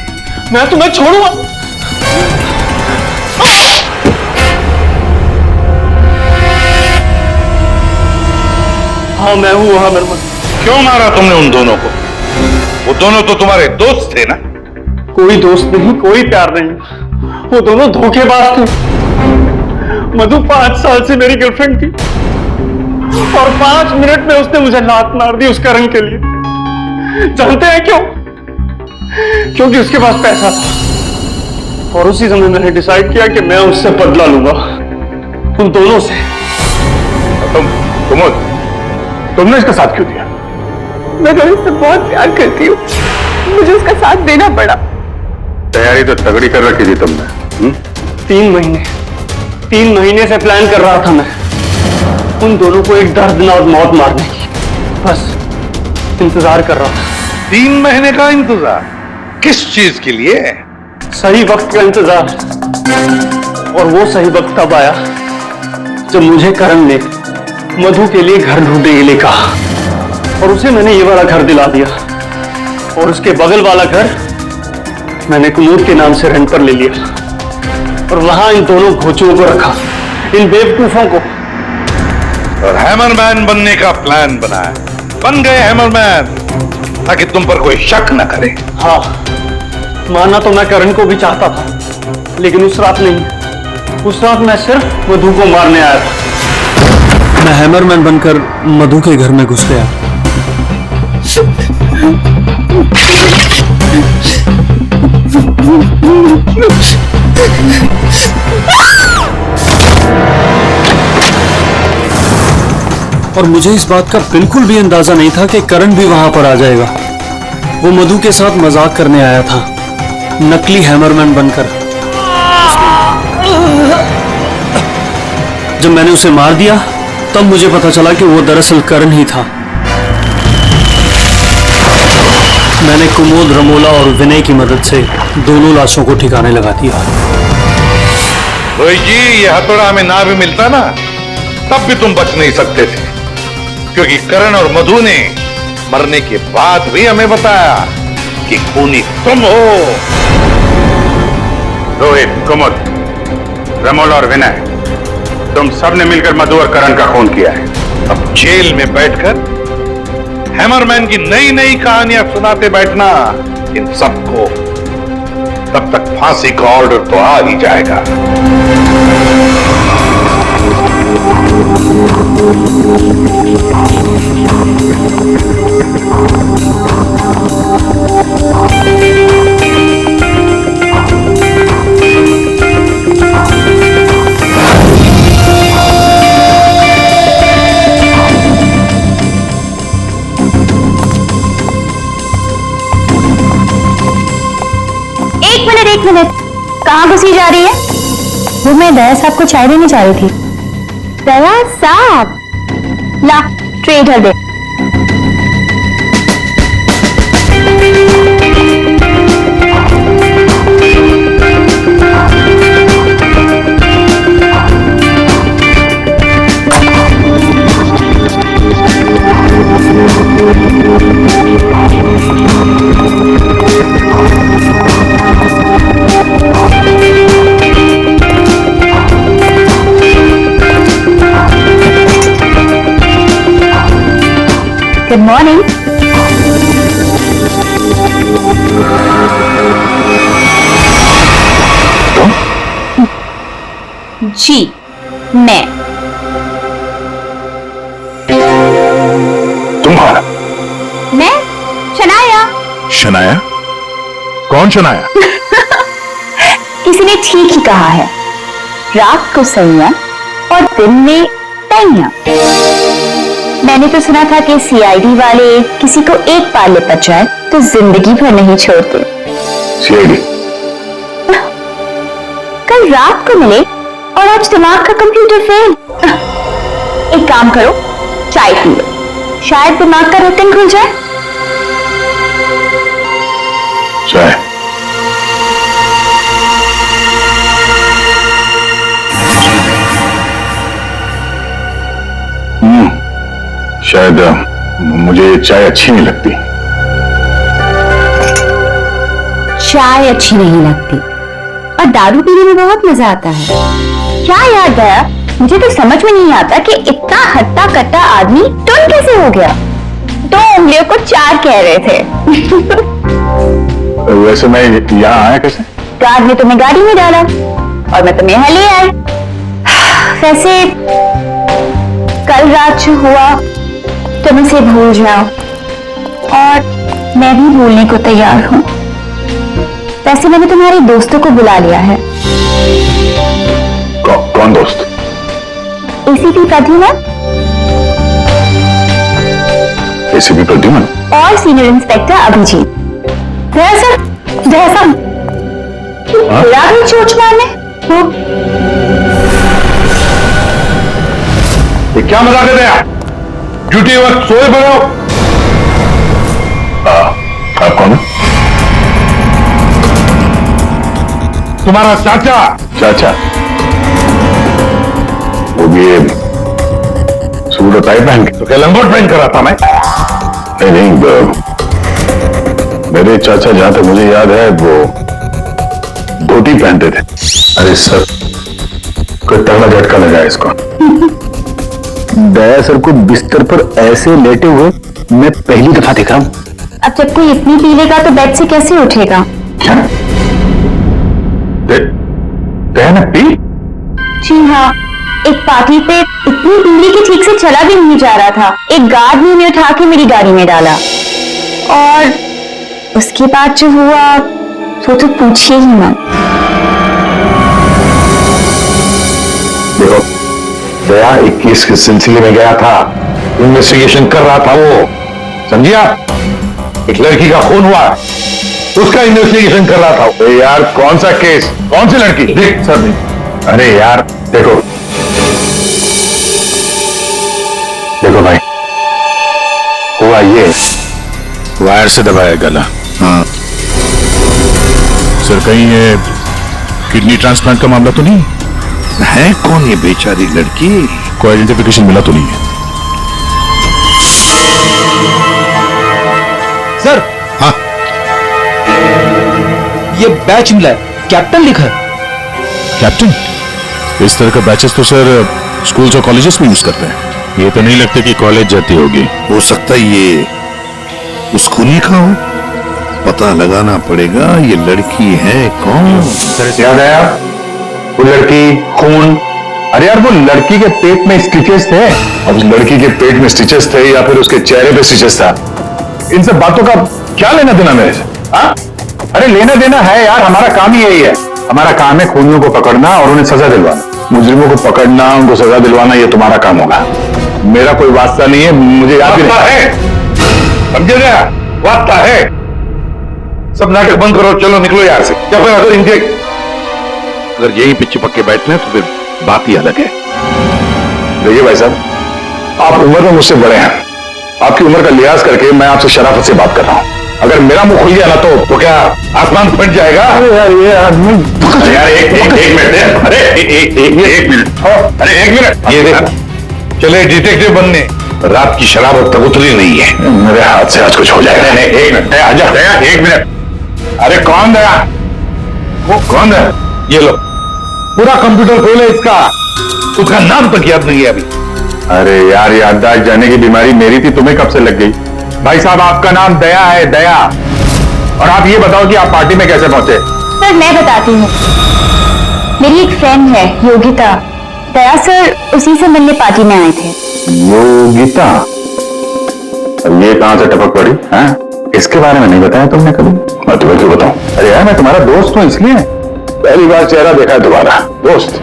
मैं तुम्हें छोड़ूंगा। हाँ मैं हूँ हैमरमैन। क्यों मारा तुमने उन दोनों को? वो दोनों तो तुम्हारे दोस्त थे ना? कोई दोस्त नहीं, कोई प्यार नहीं, वो दोनों धोखेबाज थे। मधु 5 साल से मेरी गर्लफ्रेंड थी, और 5 मिनट में उसने मुझे लात मार दी उस करण के लिए। जानते हैं क्यों? क्योंकि उसके पास पैसा था, और उसी समय मैंने डिसाइड किया कि मैं उससे बदला लूंगा, उन दोनों से। तुमने इसका साथ क्यों दिया? मैं रोहित से बहुत प्यार करती हूँ, मुझे उसका साथ देना पड़ा। तैयारी तो तगड़ी कर रखी थी तुमने। 3 महीने से प्लान कर रहा था मैं, उन दोनों को एक दर्दनाक मौत मारने की। बस इंतजार कर रहा था। 3 महीने का इंतजार? किस चीज के लिए? सही वक्त का इंतजार। और वो सही वक्त तब आया जब मुझे करण ने मधु के लिए घर ढूंढने के लिए कहा, और उसे मैंने ये वाला घर दिला दिया, और उसके बगल वाला घर मैंने कुमूद के नाम से रेंट पर ले लिया, और वहां इन दोनों घोचुओं को रखा, इन बेवकूफों को। और हैमरमैन बनने का प्लान बनाया, बन गए हैमरमैन, ताकि तुम पर कोई शक न करे। हाँ, मानना तो मैं करण को भी चाहता था, लेकिन उस रात नहीं। उस रात मैं सिर्फ मधु को मारने आया था। मैं हैमरमैन बनकर मधु के घर में घुस गया। और मुझे इस बात का बिल्कुल भी अंदाजा नहीं था कि करण भी वहां पर आ जाएगा। वो मधु के साथ मजाक करने आया था, नकली हैमरमैन बनकर। जब मैंने उसे मार दिया तब मुझे पता चला कि वो दरअसल करण ही था। मैंने कुमोद, रमोला और विनय की मदद से दोनों लाशों को ठिकाने लगा दिया। रोहित जी, ये हथौड़ा हमें ना भी मिलता ना, तब भी तुम बच नहीं सकते थे, क्योंकि करण और मधु ने मरने के बाद भी हमें बताया कि खूनी तुम हो। रोहित, कुमुद, रमोला और विनय, तुम सबने मिलकर मधु और करण का खून किया है। अब जेल में बैठकर हैमरमैन की नई नई कहानियां सुनाते बैठना इन सबको, तब तक फांसी का ऑर्डर तो आ ही जाएगा। एक मिनट, कहाँ घुसी जा रही है? वो मैं दया साहब को चाय देने जा रही थी। दया साहब, ला ट्रे इधर दे। Good morning. जी मैं। तुम्हारा? मैं शनाया। शनाया? कौन शनाया? किसी ने ठीक ही कहा है, रात को सैया और दिन में तैया। मैंने तो सुना था कि सीआईडी वाले किसी को एक बार लिपट जाए तो जिंदगी भर नहीं छोड़ते। सीआईडी? कल रात को मिले और आज दिमाग का कंप्यूटर फेल। एक काम करो, चाय पी लो, शायद दिमाग का रतन खुल जाए। चाय? शायद मुझे चाय अच्छी नहीं लगती। चाय अच्छी नहीं लगती और दारू पीने में बहुत मजा आता है। क्या याद आया, मुझे तो समझ में नहीं आता कि इतना हट्टा कट्टा आदमी टुन कैसे हो गया। 2 उंगलियों को 4 कह रहे थे। वैसे मैं यहाँ आया कैसे? कार ने तुम्हें गाड़ी में डाला और मैं तुम्हें यहाँ ले आई। वैसे कल रात जो हुआ तुम इसे भूल जाओ और मैं भी भूलने को तैयार हूं। वैसे मैंने तुम्हारे दोस्तों को बुला लिया है। कौन दोस्त? एसीपी प्रद्युमन। एसीपी प्रद्युमन और सीनियर इंस्पेक्टर अभिजीत। दहसम बुरा भी चोट मारने। ये क्या मजाक है दया? ड्यूटी वक्त सोए पड़े हो? आप कौन? तुम्हारा चाचा? चाचा? वो भी सूट और टाई पहन के? तो क्या लंगोट पहन कर आता मैं? नहीं, मेरे चाचा जहां तक मुझे याद है वो धोती पहनते थे। अरे सर, कोई तगड़ा झटका लगा इसको। दया सर को बिस्तर पर ऐसे लेटे हुए मैं पहली दफा देख रहा हूं। अब जब कोई इतनी पी लेगा तो बेड से कैसे उठेगा? क्या? दया ने पी? जी हाँ, एक पार्टी पे इतनी पीली कि ठीक से चला भी नहीं जा रहा था। एक गार्ड ने उन्हें उठा के मेरी गाड़ी में डाला और उसके बाद जो हुआ वो तो पूछिए ही मत। देखो, दया एक केस के सिलसिले में गया था इन्वेस्टिगेशन कर रहा था वो, समझिए आप? एक लड़की का खून हुआ, उसका इन्वेस्टिगेशन कर रहा था। अरे यार कौन सा केस, कौन सी लड़की? देख सर नहीं। अरे यार देखो देखो भाई, हुआ ये वायर से दबाया गला। हाँ सर कहीं ये किडनी ट्रांसप्लांट का मामला तो नहीं है? कौन ये बेचारी लड़की? कोई आइडेंटिफिकेशन मिला तो नहीं है? सर हाँ ये बैच मिला है, कैप्टन लिखा है। कैप्टन, इस तरह का बैचेस तो सर स्कूल्स और कॉलेजेस में यूज करते हैं। ये तो नहीं लगता कि कॉलेज जाती होगी। हो सकता है ये उस खूनी का हो, पता लगाना पड़ेगा। ये लड़की है कौन? याद आया वो लड़की, खून? अरे यार वो लड़की के पेट में स्टिचेस थे। अब उस लड़की के पेट में स्टिचेस थे या फिर उसके चेहरे पे स्टिचेस था, इन सब बातों का क्या लेना देना मेरे से? हाँ? अरे लेना देना है यार, हमारा काम ही यही है। हमारा काम है खूनियों को पकड़ना और उन्हें सजा दिलवाना। मुजरिमों को पकड़ना, उनको सजा दिलवाना, ये तुम्हारा काम होगा। मेरा कोई वास्ता नहीं है, मुझे याद भी नहीं है। समझे ना? वास्ता है। सब नाटक बंद करो, चलो निकलो यार से। क्या फिर अगर इनके अगर यही पे चिपक के बैठने तो फिर बात ही अलग है। देखिए भाई साहब, आप उम्र में मुझसे बड़े हैं, आपकी उम्र का लिहाज करके मैं आपसे शराफत से बात कर रहा हूं। अगर मेरा मुंह खुल गया ना तो क्या आसमान फट जाएगा? अरे यार ये आदमी, यार एक मिनट, अरे एक मिनट, अरे एक मिनट, ये देख, चले डिटेक्टिव बनने। रात की शराब अब तक उतरी नहीं है, मेरे हाथ से आज कुछ हो जाएगा। नहीं एक मिनट, आजा दया, एक मिनट। अरे कौन दया? वो कौन है? ये लो पूरा कंप्यूटर खोले इसका, उसका नाम तक याद नहीं है अभी। अरे यार याददाश्त जाने की बीमारी मेरी थी, तुम्हें कब से लग गई? भाई साहब आपका नाम दया है, दया। और आप ये बताओ कि आप पार्टी में कैसे पहुंचे? सर मैं बताती हूँ, मेरी एक फ्रेंड है योगिता, दया सर उसी से मिलने पार्टी में आए थे। योगिता? अब ये कहां से टपक पड़ी? हैं? इसके बारे में नहीं बताया तुमने कभी? मैं तुम्हें क्यों बताऊं? अरे यार मैं तुम्हारा दोस्त हूं, इसलिए पहली बार चेहरा देखा है तुम्हारा। दोस्त?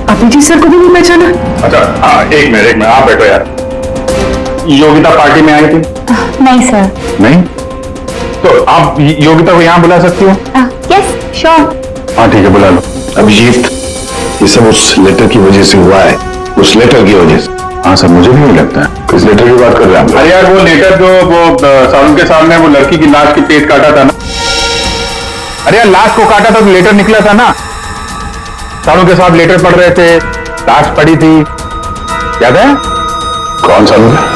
अभिजीत सर को भी नहीं पहचाना? अच्छा हाँ, एक मिनट आप बैठो यार। योगिता पार्टी में आई थी? नहीं सर। नहीं? तो आप योगिता को यहाँ बुला सकती हो? Yes sure. हाँ ठीक है, बुला लो। अभिजीत, ये सब उस लेटर की वजह से हुआ है, उस लेटर की वजह से। हाँ सर, मुझे भी नहीं लगता है। किस लेटर की बात कर रहे हैं? अरे यार वो लेटर जो वो साउंड के सामने वो लड़की की लाश की पेट काटा था ना। अरे यार लाश को काटा था तो लेटर निकला था ना। साउंड के साथ लेटर पढ़ रहे थे, लाश पड़ी थी, याद है? कौन सा लोग?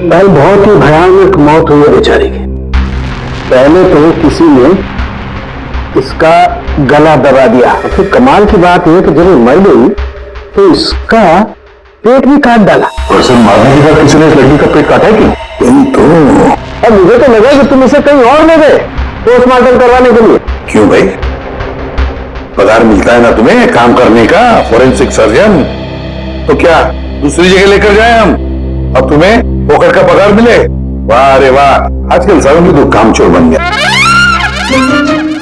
भाई बहुत ही भयानक मौत हुई है बेचारी की। पहले तो किसी ने इसका गला दबा दिया, फिर कमाल की बात यह कि जब वो मर गई तो इसका पेट भी काट डाला। और सर मारने के बाद किसी ने इस लड़की का पेट काटा है क्यों? तो अब मुझे तो लगा कि तुम इसे कहीं और ले गए पोस्टमार्टम करवाने के लिए। क्यों भाई? पगार मिलता है ना तुम्हें काम करने का, फॉरेंसिक सर्जन। तो क्या दूसरी जगह लेकर जाए हम? अब तुम्हें पोकर का पगार मिले? वाह रे वाह, आजकल सब भी तो काम चोर बन गया।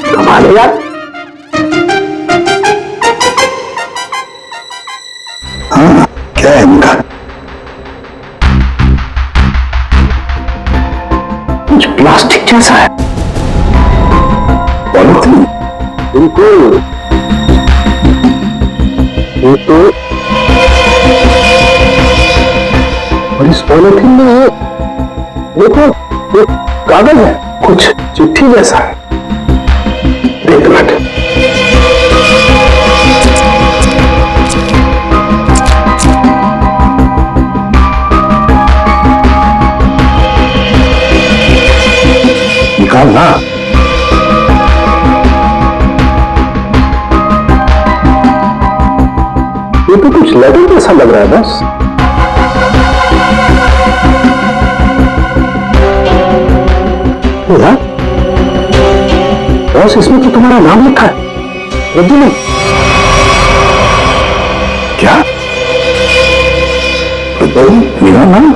कमाल है यार। हाँ क्या है इनका? कुछ प्लास्टिक जैसा है। पॉलिथीन? बिल्कुल। ये तो और इस पॉलिथीन में ये देखो ये कागज है, कुछ चिट्ठी जैसा है। एक मिनट, निकाल ना। ये तो कुछ लेटर जैसा लग रहा है बस। यार बॉस, इसमें तो तुम्हारा नाम लिखा है, रद्दी नहीं? क्या? मेरा नाम?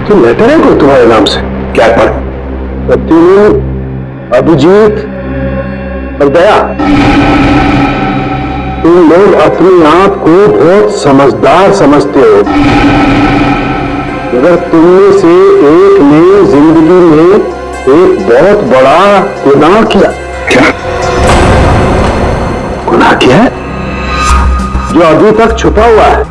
तो लेटर है कोई तुम्हारे नाम से? क्या पर? सत्यु, अभिजीत और दया, तुम लोग अपने आप को बहुत समझदार समझते हो। अगर तुमने से एक ने जिंदगी में एक बहुत बड़ा गुनाह किया। क्या गुनाह किया है जो अभी तक छुपा हुआ है,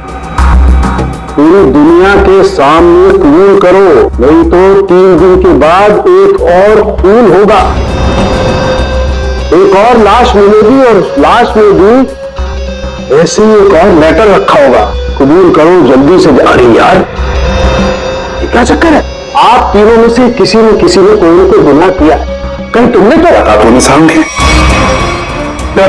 पूरी दुनिया के सामने कबूल करो, नहीं तो 3 दिन के बाद एक और खून होगा, एक और लाश मिलेगी और उस लाश में भी ऐसे ही एक और लेटर रखा होगा। कबूल करो जल्दी से। अरे यार, ये क्या चक्कर है? आप तीनों में से किसी ने कोई न कोई गुनाह किया, कहीं तुमने तो रखा तो इंसान के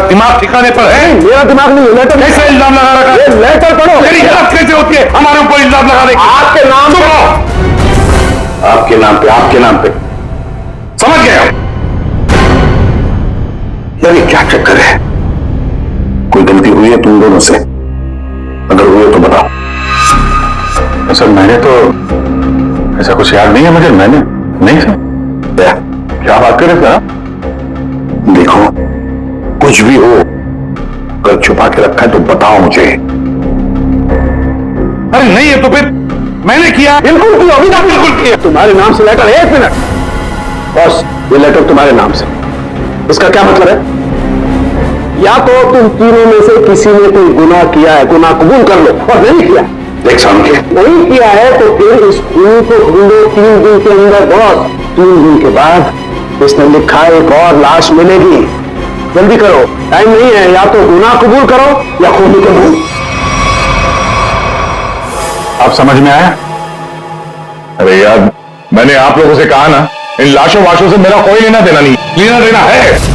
दिमाग ठिकाने पर है? मेरा दिमाग नहीं है। लेटर कैसे इल्जाम लगा रखा है? लेटर पढ़ो। तेरी हिम्मत कैसे होती है हमारे ऊपर इल्जाम लगा रही? आपके नाम पे, आपके नाम पे समझ गए हम। यार ये क्या चक्कर है? कोई गलती हुई है तुम दोनों से? अगर हुई है तो बताओ। सर मैंने तो ऐसा कुछ याद नहीं है मुझे। मैंने नहीं सर। क्या बात कर रहे थे आप? देखो कुछ भी हो, अगर छुपा के रखा है तो बताओ मुझे। अरे नहीं है तो फिर मैंने किया। बिल्कुल किया, अभी ना बिल्कुल किया। तुम्हारे नाम से लेटर। 1 मिनट बॉस, ये लेटर तुम्हारे नाम से, इसका क्या मतलब है? या तो तुम तीनों में से किसी ने कोई गुनाह किया है, गुनाह कबूल कर लो, और नहीं किया। देख सामने नहीं किया है तो फिर इस खून को ढूंढो 3 दिन के अंदर बॉस। 3 दिन के बाद इसने लिखा एक और लाश मिलेगी। जल्दी करो, टाइम नहीं है। या तो गुनाह कबूल करो या खून कबूल। आप समझ में आया? अरे यार मैंने आप लोगों से कहा ना, इन लाशों वाशों से मेरा कोई लेना देना नहीं। लेना देना है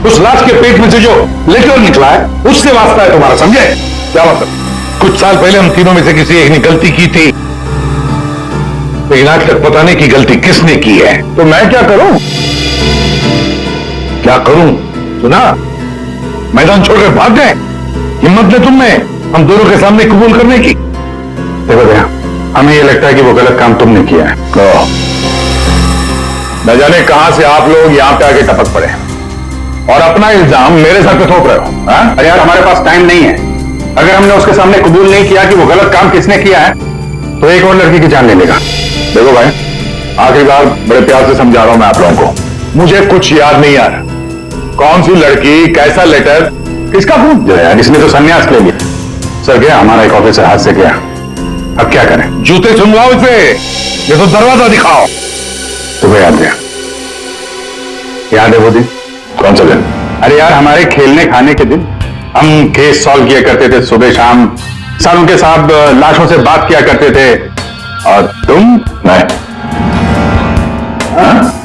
उस लाश के पेट में से जो लेटर निकला है, उससे वास्ता है तुम्हारा। समझे क्या मतलब? कुछ साल पहले हम तीनों में से किसी एक ने गलती की थी, लेकिन आज तक पता नहीं कि गलती किसने की है। तो मैं क्या करूं? क्या करूं? सुना, मैदान छोड़कर भाग गए। हिम्मत ने तुमने हम दोनों के सामने कबूल करने की। देखो भैया, हमें यह लगता है कि वो गलत काम तुमने किया है। तो न जाने कहां से आप लोग यहां पे आके टपक पड़े और अपना इल्जाम मेरे सर पे थोप रहे हो। हाँ? अरे यार हमारे पास टाइम नहीं है। अगर हमने उसके सामने कबूल नहीं किया कि वो गलत काम किसने किया है, तो एक और लड़की की जान ले लेगा। देखो भाई, आखिरी बार बड़े प्यार से समझा रहा हूं मैं आप लोगों को, मुझे कुछ याद नहीं आ रहा। कौन सी लड़की, कैसा लेटर, किसका फोन जो यार? इसने तो संन्यास ले लिया। सर गया हमारा एक ऑफिसर हाथ से गया, अब क्या करें? जूते सुनवाओ इसे, ये तो दरवाजा दिखाओ। तुम्हें याद गया? याद है वो दिन? कौन सा दिन? अरे यार हमारे खेलने खाने के दिन हम केस सॉल्व किया करते थे सुबह शाम, सारों के साथ लाशों से बात किया करते थे। और तुम? नहीं,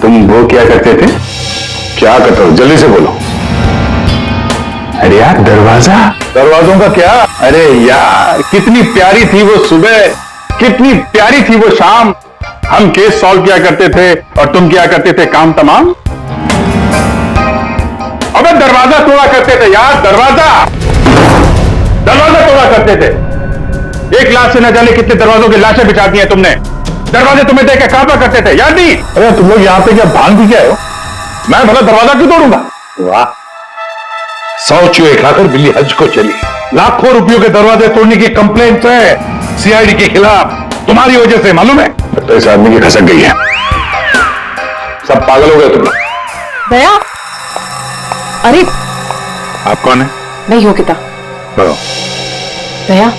तुम वो क्या करते थे? क्या करते हो? जल्दी से बोलो। अरे यार दरवाजा, दरवाजों का क्या? अरे यार कितनी प्यारी थी वो सुबह, कितनी प्यारी थी वो शाम। हम केस सॉल्व किया करते थे और तुम क्या करते थे? काम तमाम। अबे दरवाजा तोड़ा करते थे यार, दरवाजा तोड़ा करते थे। एक लाश से न जाने कितने दरवाजों की लाशें बिछा दी हैं तुमने। दरवाजे तुम्हें देख के कांपा करते थे, याद नहीं? अरे तुम लोग यहाँ पे क्या भांग भी क्या हो? मैं भला दरवाजा क्यों तोड़ूंगा? वाह, 100 चूहे खाकर बिल्ली हज को चली। लाखों रुपयों के दरवाजे तोड़ने की कंप्लेंट है सीआईडी के खिलाफ, तुम्हारी वजह से। मालूम है? तो इस आदमी की खसक गई है। सब पागल हो गए तुम लोग। दया, अरे आप कौन है? मैं योगिता। बताओ। दया,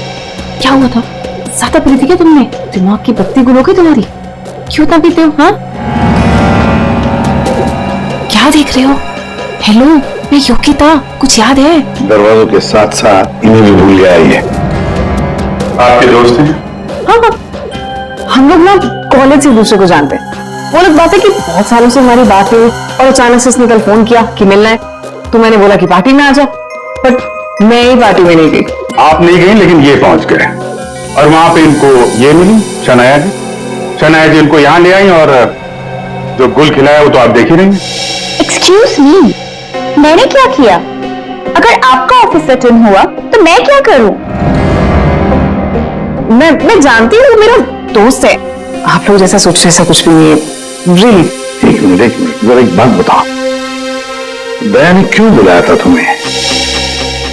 क्या हुआ था? ज्यादा पी थी क्या तुमने? दिमाग की बत्ती गुल हो गई तुम्हारी? क्यों था पीते हो? हाँ, क्या देख रहे हो? हेलो, मैं योगिता, कुछ याद है? दरवाजों के साथ साथ इन्हें भी भूल गया ये। आपके दोस्त हैं? हाँ हाँ, हम लोग ना कॉलेज से एक दूसरे को जानते हैं। वो लोग बात है कि बहुत सालों से हमारी बात हुई और अचानक से इसने कल फोन किया कि मिलना है, तो मैंने बोला कि पार्टी में आ जा, बट मैं ही पार्टी में नहीं गई। आप नहीं गई लेकिन ये पहुंच गए और वहां पे इनको ये मिली शनाया जी। शनाया जी इनको यहां ले आई और जो गुल खिलाया वो तो आप देख ही रही हैं। एक्सक्यूज मी, मैंने क्या किया? अगर आपका ऑफिस अटेंड हुआ तो मैं क्या करूं? मैं जानती हूँ, मेरा दोस्त है। आप लोग जैसा सोच रहे ऐसा कुछ भी नहीं है। रियली। एक मिनट जरा एक बात बताओ, दया ने क्यों बुलाया था तुम्हें?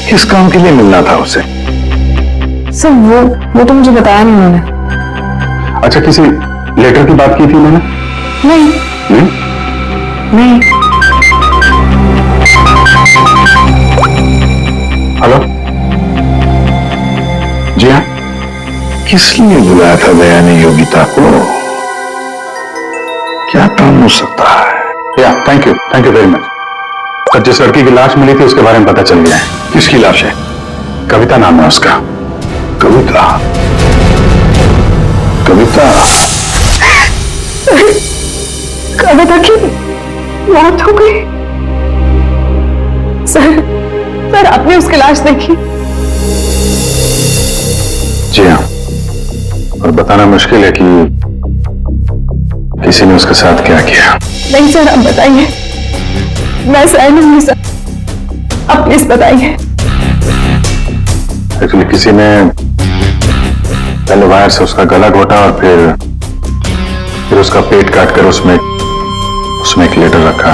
किस काम के लिए मिलना था उसे? सर वो तो मुझे बताया नहीं उन्होंने। अच्छा, किसी लेटर की बात की थी मैंने? नहीं। नहीं। हेलो, जी हाँ। किस लिए बुलाया था दया ने योगिता को? क्या काम हो सकता है? या थैंक यू वेरी मच। पर जिस लड़की की लाश मिली थी उसके बारे में पता चल गया है। किसकी लाश है? कविता नाम है उसका। कविता? कविता कविता की मौत हो गई? सर आपने उसकी लाश देखी? जी हाँ, और बताना मुश्किल है कि किसी ने उसके साथ क्या किया। नहीं सर, आप बताइए। मैं सहन नहीं सर, आप प्लीज बताइए। एक्चुअली किसी ने पहले वायर से उसका गला घोटा और फिर उसका पेट काटकर उसमें एक लेटर रखा।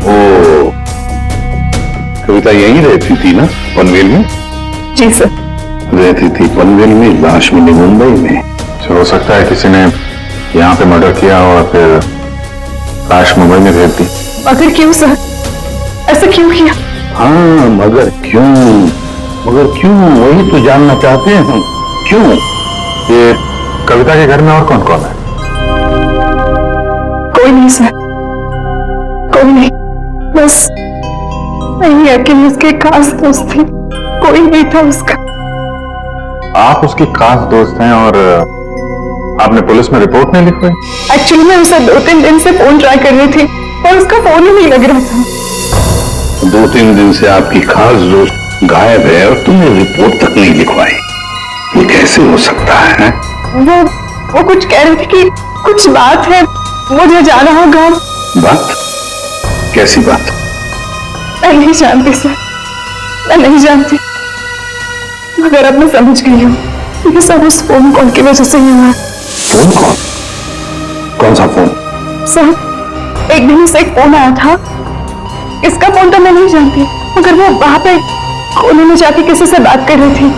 ओ, कविता यहीं रहती थी ना, पनवेल में? जी सर। रहती थी पनवेल में, लाश मिली मुंबई में। तो हो सकता है किसी ने यहाँ पे मर्डर किया और फिर लाश मुंबई में भेज दी। मगर क्यों सर? ऐसा क्यों किया? हाँ, मगर क्यों वही तो जानना चाहते हैं हम। क्यों? ये कविता के घर में और कौन कौन है? कोई नहीं सर, कोई नहीं। बस मैं अकेली उसके खास दोस्त थी, कोई नहीं था उसका। आप उसकी खास दोस्त हैं और आपने पुलिस में रिपोर्ट नहीं लिखवाई? एक्चुअली मैं उसे 2-3 दिन से फोन ट्राई कर रही थी और उसका फोन ही नहीं लग रहा था। 2-3 दिन से आपकी खास दोस्त गायब है और तुमने रिपोर्ट तक नहीं लिखवाई? ये कैसे हो सकता है? वो कुछ कह रही थी कि कुछ बात है, मुझे जाना होगा। बात? कैसी बात? मैं नहीं जानती सर, मैं नहीं जानती, मगर अब मैं समझ गई हूँ ये सब उस फोन कॉल की वजह से ही हुआ। Phone call? कौन सा फोन? सर एक दिन उसे एक फोन आया था, इसका फोन तो मैं नहीं जानती, मगर वो वहां पे कोने में जाके किसी से बात कर रही थी।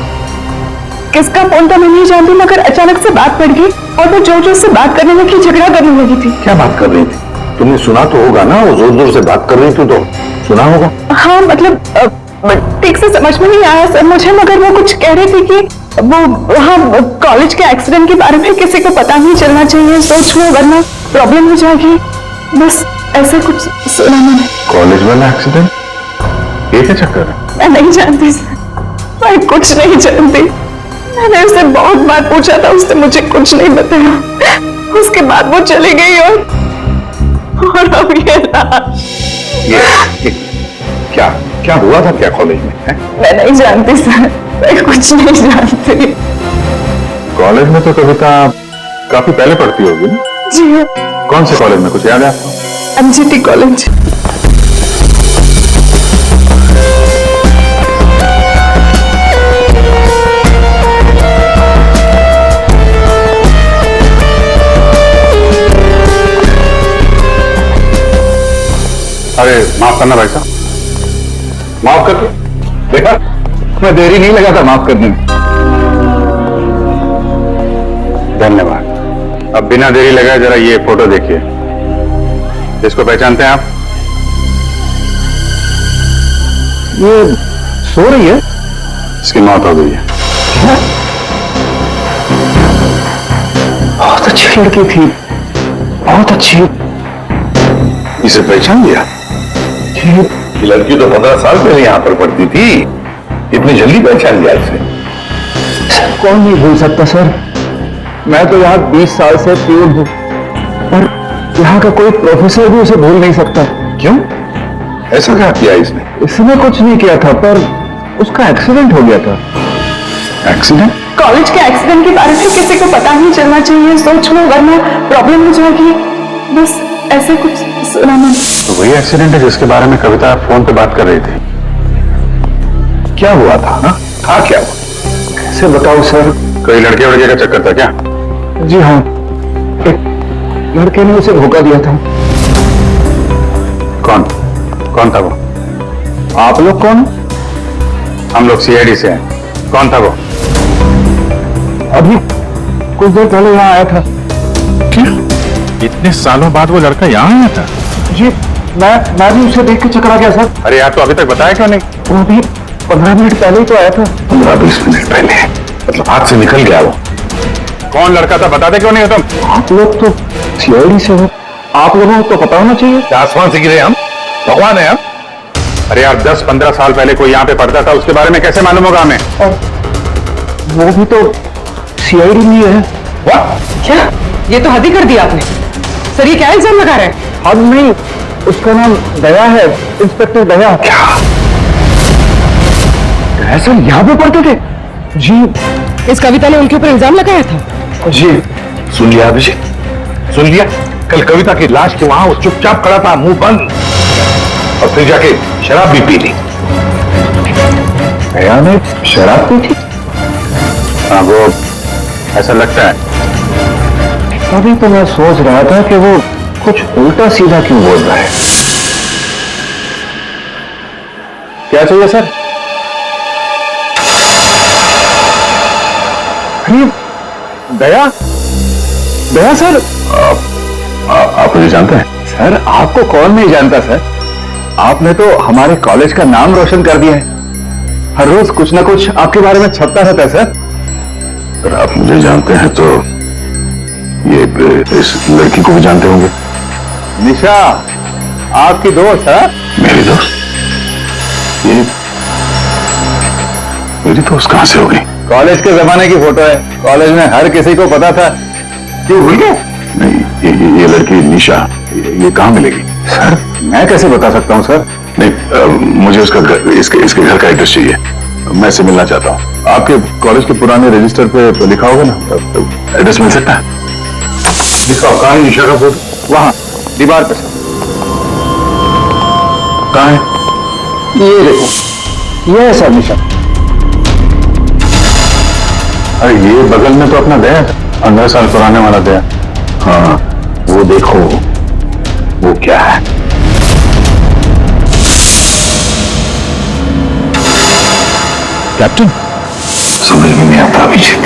किसका फोन तो मैं नहीं जानती, मगर अचानक से बात पड़ गई और वो जोर से बात करने लगी, झगड़ा करने लगी थी। क्या बात कर रही थी? तुमने सुना तो होगा ना, वो जोर से बात कर रही थी तो सुना होगा। हाँ मतलब ठीक से समझ में नहीं आया सर मुझे, मगर वो कुछ कह रही थी कि वो वहाँ कॉलेज के एक्सीडेंट के बारे में किसी को पता नहीं चलना चाहिए, सोच लो वरना प्रॉब्लम हो जाएगी। बस ऐसे कुछ सुना मैंने। कॉलेज वाला एक्सीडेंट? ये क्या चक्कर है? मैं नहीं जानती सर, मैं कुछ नहीं जानती। मैंने उससे बहुत बार पूछा था, उसने मुझे कुछ नहीं बताया। उसके बाद वो चली गई और अब ये क्या हुआ था क्या कॉलेज में है? मैं नहीं जानती सर, मैं कुछ नहीं जानती। कॉलेज में तो कविता काफी पहले पढ़ती होगी ना? जी हाँ। कौन से कॉलेज में, कुछ याद है आपको? MGT college. अरे माफ करना भाई साहब। माफ कर दो। देखा, मैं देरी नहीं लगा था माफ करने में। धन्यवाद। अब बिना देरी लगाए जरा ये फोटो देखिए। इसको पहचानते हैं आप? ये सो रही है? इसकी मौत हो गई है। बहुत अच्छी लड़की थी, बहुत अच्छी। इसे पहचान लिया? ये लड़की तो 15 साल पहले यहाँ पर पढ़ती थी, इतनी जल्दी पहचान लिया इसे? कौन नहीं भूल सकता सर, मैं तो यहाँ 20 साल से प्यूर हूँ और यहाँ का कोई प्रोफेसर भी उसे भूल नहीं सकता। क्यों? ऐसा क्या किया इसने? इसने कुछ नहीं किया था, पर उसका एक्सीडेंट हो गया था। एक्सीडेंट? कॉलेज के एक्सीडेंट के बारे में किसी को पता नहीं चलना चाहिए, सोच लो वरना प्रॉब्लम हो जाएगी। बस ऐसे कुछ सुना मैंने। तो वही एक्सीडेंट है जिसके बारे में कविता फोन पे बात कर रही थी। क्या हुआ था? हाँ क्या हुआ? कैसे बताऊं सर? कोई लड़के वड़के का चक्कर था क्या? जी हाँ, एक लड़के ने उसे धोखा दिया था। कौन कौन था वो? आप लोग कौन? हम लोग सीआईडी से हैं। कौन था वो? अभी कुछ देर पहले यहाँ आया था। क्या इतने सालों बाद वो लड़का यहाँ आया था? जी मैं भी उसे देख के चकरा गया सर। अरे यार, तो अभी तक बताया क्यों नहीं? वो अभी 15 मिनट पहले ही तो आया था। 15-20 मिनट पहले, मतलब हाथ से निकल गया वो। कौन लड़का था, बताते क्यों नहीं हो तुम? आप लोग तो सीआईडी से हो, आप लोगों को तो पता होना चाहिए। क्या आसमान से गिरे हम? भगवान है हम? अरे यार, 10-15 साल पहले कोई यहाँ पे पढ़ता था, उसके बारे में कैसे मालूम होगा हमें? और वो भी तो सीआईडी में है। वाह, क्या ये तो हद ही कर दिया आपने। सर ये क्या इल्जाम लगा रहे हैं? अब नहीं, उसका नाम दया है, इंस्पेक्टर दया। क्या सर यहाँ पे पढ़ते थे? जी। इस कविता ने उनके ऊपर इल्जाम लगाया था? जी। सुन लिया अभिषेक, सुन लिया? कल कविता की लाश के वहां वो चुपचाप खड़ा था, मुंह बंद, और फिर जाके शराब भी पी ली। दया ने शराब पी थी? हाँ, वो ऐसा लगता है। तभी तो मैं सोच रहा था कि वो कुछ उल्टा सीधा क्यों बोल रहा है। क्या चाहिए सर? अरे दया, दया सर। आप मुझे जानते हैं? सर आपको कौन नहीं जानता सर, आपने तो हमारे कॉलेज का नाम रोशन कर दिया है। हर रोज कुछ ना कुछ आपके बारे में छपता रहता है सर। अगर आप मुझे जानते हैं तो ये इस लड़की को भी जानते होंगे। निशा आपकी दोस्त है? मेरी दोस्त? ये मेरी दोस्त कहां से हो गई? कॉलेज के जमाने की फोटो है, कॉलेज में हर किसी को पता था। क्यों भूल गए? नहीं, ये लड़की निशा, ये कहां मिलेगी? सर मैं कैसे बता सकता हूँ सर? नहीं, मुझे उसका घर, इसके घर का एड्रेस चाहिए। मैं इससे मिलना चाहता हूँ। आपके कॉलेज के पुराने रजिस्टर पे लिखा होगा ना, एड्रेस मिल सकता है? दिखाओ, कहाँ है निशा का फोटो? वहां दीवार पे सर। कहाँ है? ये देखो, ये है सर निशा। अरे ये बगल में तो अपना दया है, 15 साल पुराने वाला दया। हाँ, वो देखो, वो क्या है? कैप्टन, समझ में नहीं आता अभिजीत।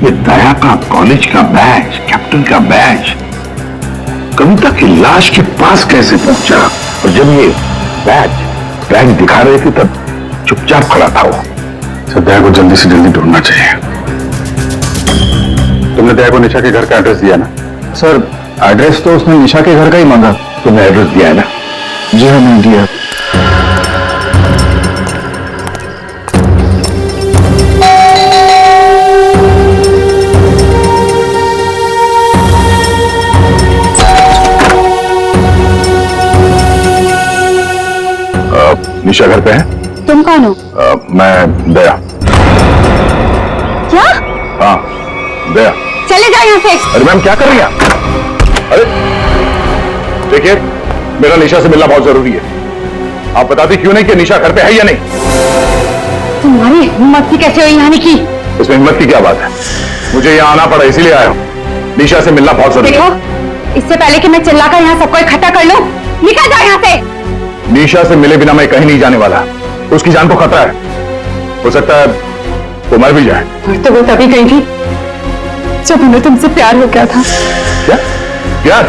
ये दया का कॉलेज का बैच, कैप्टन का बैच, कविता की लाश के पास कैसे पहुंचा? और जब ये बैच दिखा रहे थे तब चुपचाप खड़ा था वो। सर दया को जल्दी से जल्दी ढूंढना चाहिए। तुमने दया को निशा के घर का एड्रेस दिया ना? सर एड्रेस तो उसने निशा के घर का ही मांगा। तुमने एड्रेस दिया है ना? जी हाँ मैंने दिया। निशा घर पे है? तुम कौन हो? मैं दया। क्या? हाँ दया। चले जाओ यहाँ से। अरे मैम क्या कर रही हैं? अरे देखिए, मेरा निशा से मिलना बहुत जरूरी है। आप बताती क्यों नहीं कि निशा घर पे है या नहीं? तुम्हारी हिम्मत ही कैसे हुई आने की? इसमें हिम्मत की क्या बात है? मुझे यहाँ आना पड़ा इसलिए आया हूँ। निशा से मिलना बहुत जरूरी है। देखो, इससे पहले कि मैं चिल्लाकर यहाँ सबको इकट्ठा कर लूं, निकल जाओ यहाँ से। निशा से मिले बिना मैं कहीं नहीं जाने वाला। उसकी जान को खतरा है, हो सकता है वो मर भी जाए। और तो वो तभी गई थी जब उन्हें तुमसे प्यार हो गया था। क्या प्यार?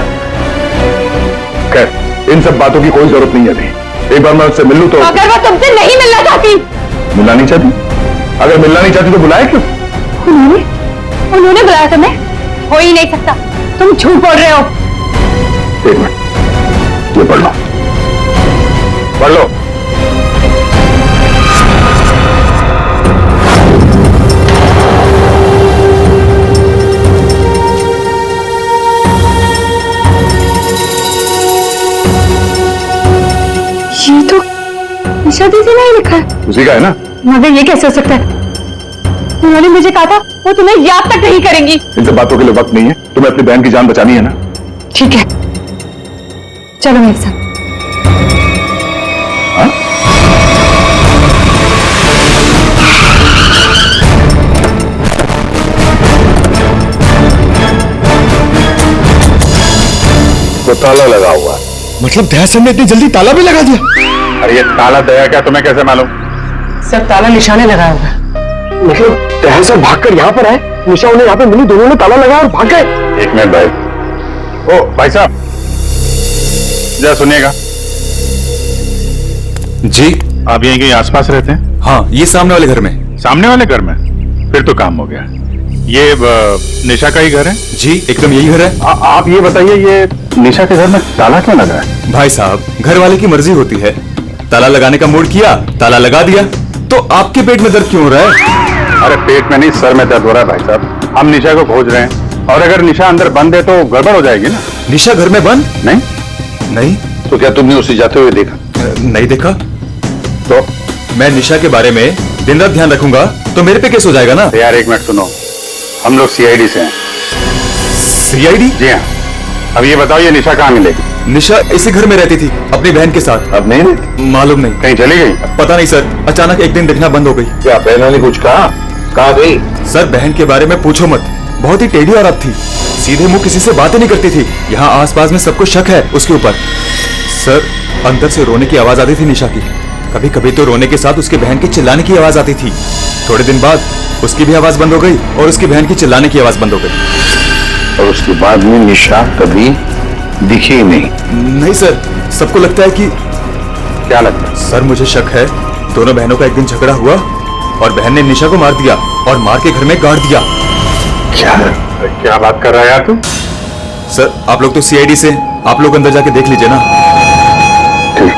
खैर इन सब बातों की कोई जरूरत नहीं है अभी। एक बार मैं उससे मिल लूं तो। अगर वो तुमसे नहीं मिलना चाहती? मिलना नहीं चाहती? अगर मिलना नहीं चाहती तो बुलाया क्यों? उन्होंने बुलाया तुम्हें? हो ही नहीं सकता, तुम झूठ बोल रहे हो। एक मिनट, ये पढ़ लो, पढ़ लो। ये तो निशा दीदी ने ही लिखा है। उसी का है ना? मगर ये कैसे हो सकता है? उन्होंने मुझे कहा था वो तुम्हें याद तक नहीं करेंगी। इन सब बातों के लिए वक्त नहीं है। तुम्हें अपनी बहन की जान बचानी है ना? ठीक है, चलो मेरे साथ। हाँ? तो ताला लगा हुआ। मतलब दया सर ने इतनी जल्दी ताला भी लगा दिया? अरे ये ताला दया क्या तुम्हें कैसे मालूम? सर ताला निशाने लगाया होगा। मतलब दया सर भागकर यहाँ पर आए, निशा उन्हें यहाँ पे मिली, दोनों ने ताला लगाया और भाग गए। एक मिनट भाई। ओ भाई साहब जरा सुनिएगा। जी आप यहीं कहीं आसपास रहते हैं? हाँ, ये सामने वाले घर में। सामने वाले घर में? फिर तो काम हो गया। ये निशा का ही घर है? जी एकदम यही घर है। आप ये बताइए, ये निशा के घर में ताला क्यों लगा है? भाई साहब, घर वाले की मर्जी होती है, ताला लगाने का मूड किया, ताला लगा दिया। तो आपके पेट में दर्द क्यों हो रहा है? अरे पेट में नहीं, सर में दर्द हो रहा है भाई साहब। हम निशा को खोज रहे हैं और अगर निशा अंदर बंद है तो गड़बड़ हो जाएगी ना। निशा घर में बंद? नहीं। तो क्या तुमने उसे जाते हुए देखा? नहीं देखा। तो मैं निशा के बारे में दिन रात ध्यान रखूंगा तो मेरे पे केस हो जाएगा ना। यार एक मिनट सुनो, हम लोग सीआईडी से हैं। सीआईडी? जी हाँ। अब ये बताओ, ये निशा कहाँ मिलेगी? निशा इसी घर में रहती थी अपनी बहन के साथ। अब नहीं रहती? मालूम नहीं, कहीं चली गई? पता नहीं सर, अचानक एक दिन दिखना बंद हो गई। क्या बहना ने कुछ कहा? कहाँ गई? सर बहन के बारे में पूछो मत, बहुत ही टेढ़ी औरत थी, सीधे मुंह किसी से बातें नहीं करती थी। यहाँ आसपास में सबको शक है उसके ऊपर। सर अंदर से रोने की आवाज आती थी निशा की, कभी कभी तो रोने के साथ उसके बहन के चिल्लाने की आवाज आती थी। थोड़े दिन बाद उसकी भी आवाज बंद हो गई और उसकी बहन की चिल्लाने की आवाज बंद हो गई। और उसके बाद में निशा कभी दिखी ही नहीं? नहीं सर, सबको लगता है कि। क्या लगता है? सर मुझे शक है दोनों बहनों का एक दिन झगड़ा हुआ और बहन ने निशा को मार दिया और मार के घर में गाड़ दिया। क्या बात कर रहा है यार तू? सर आप लोग तो सीआईडी से, आप लोग अंदर जाके देख लीजिए ना। ठीक।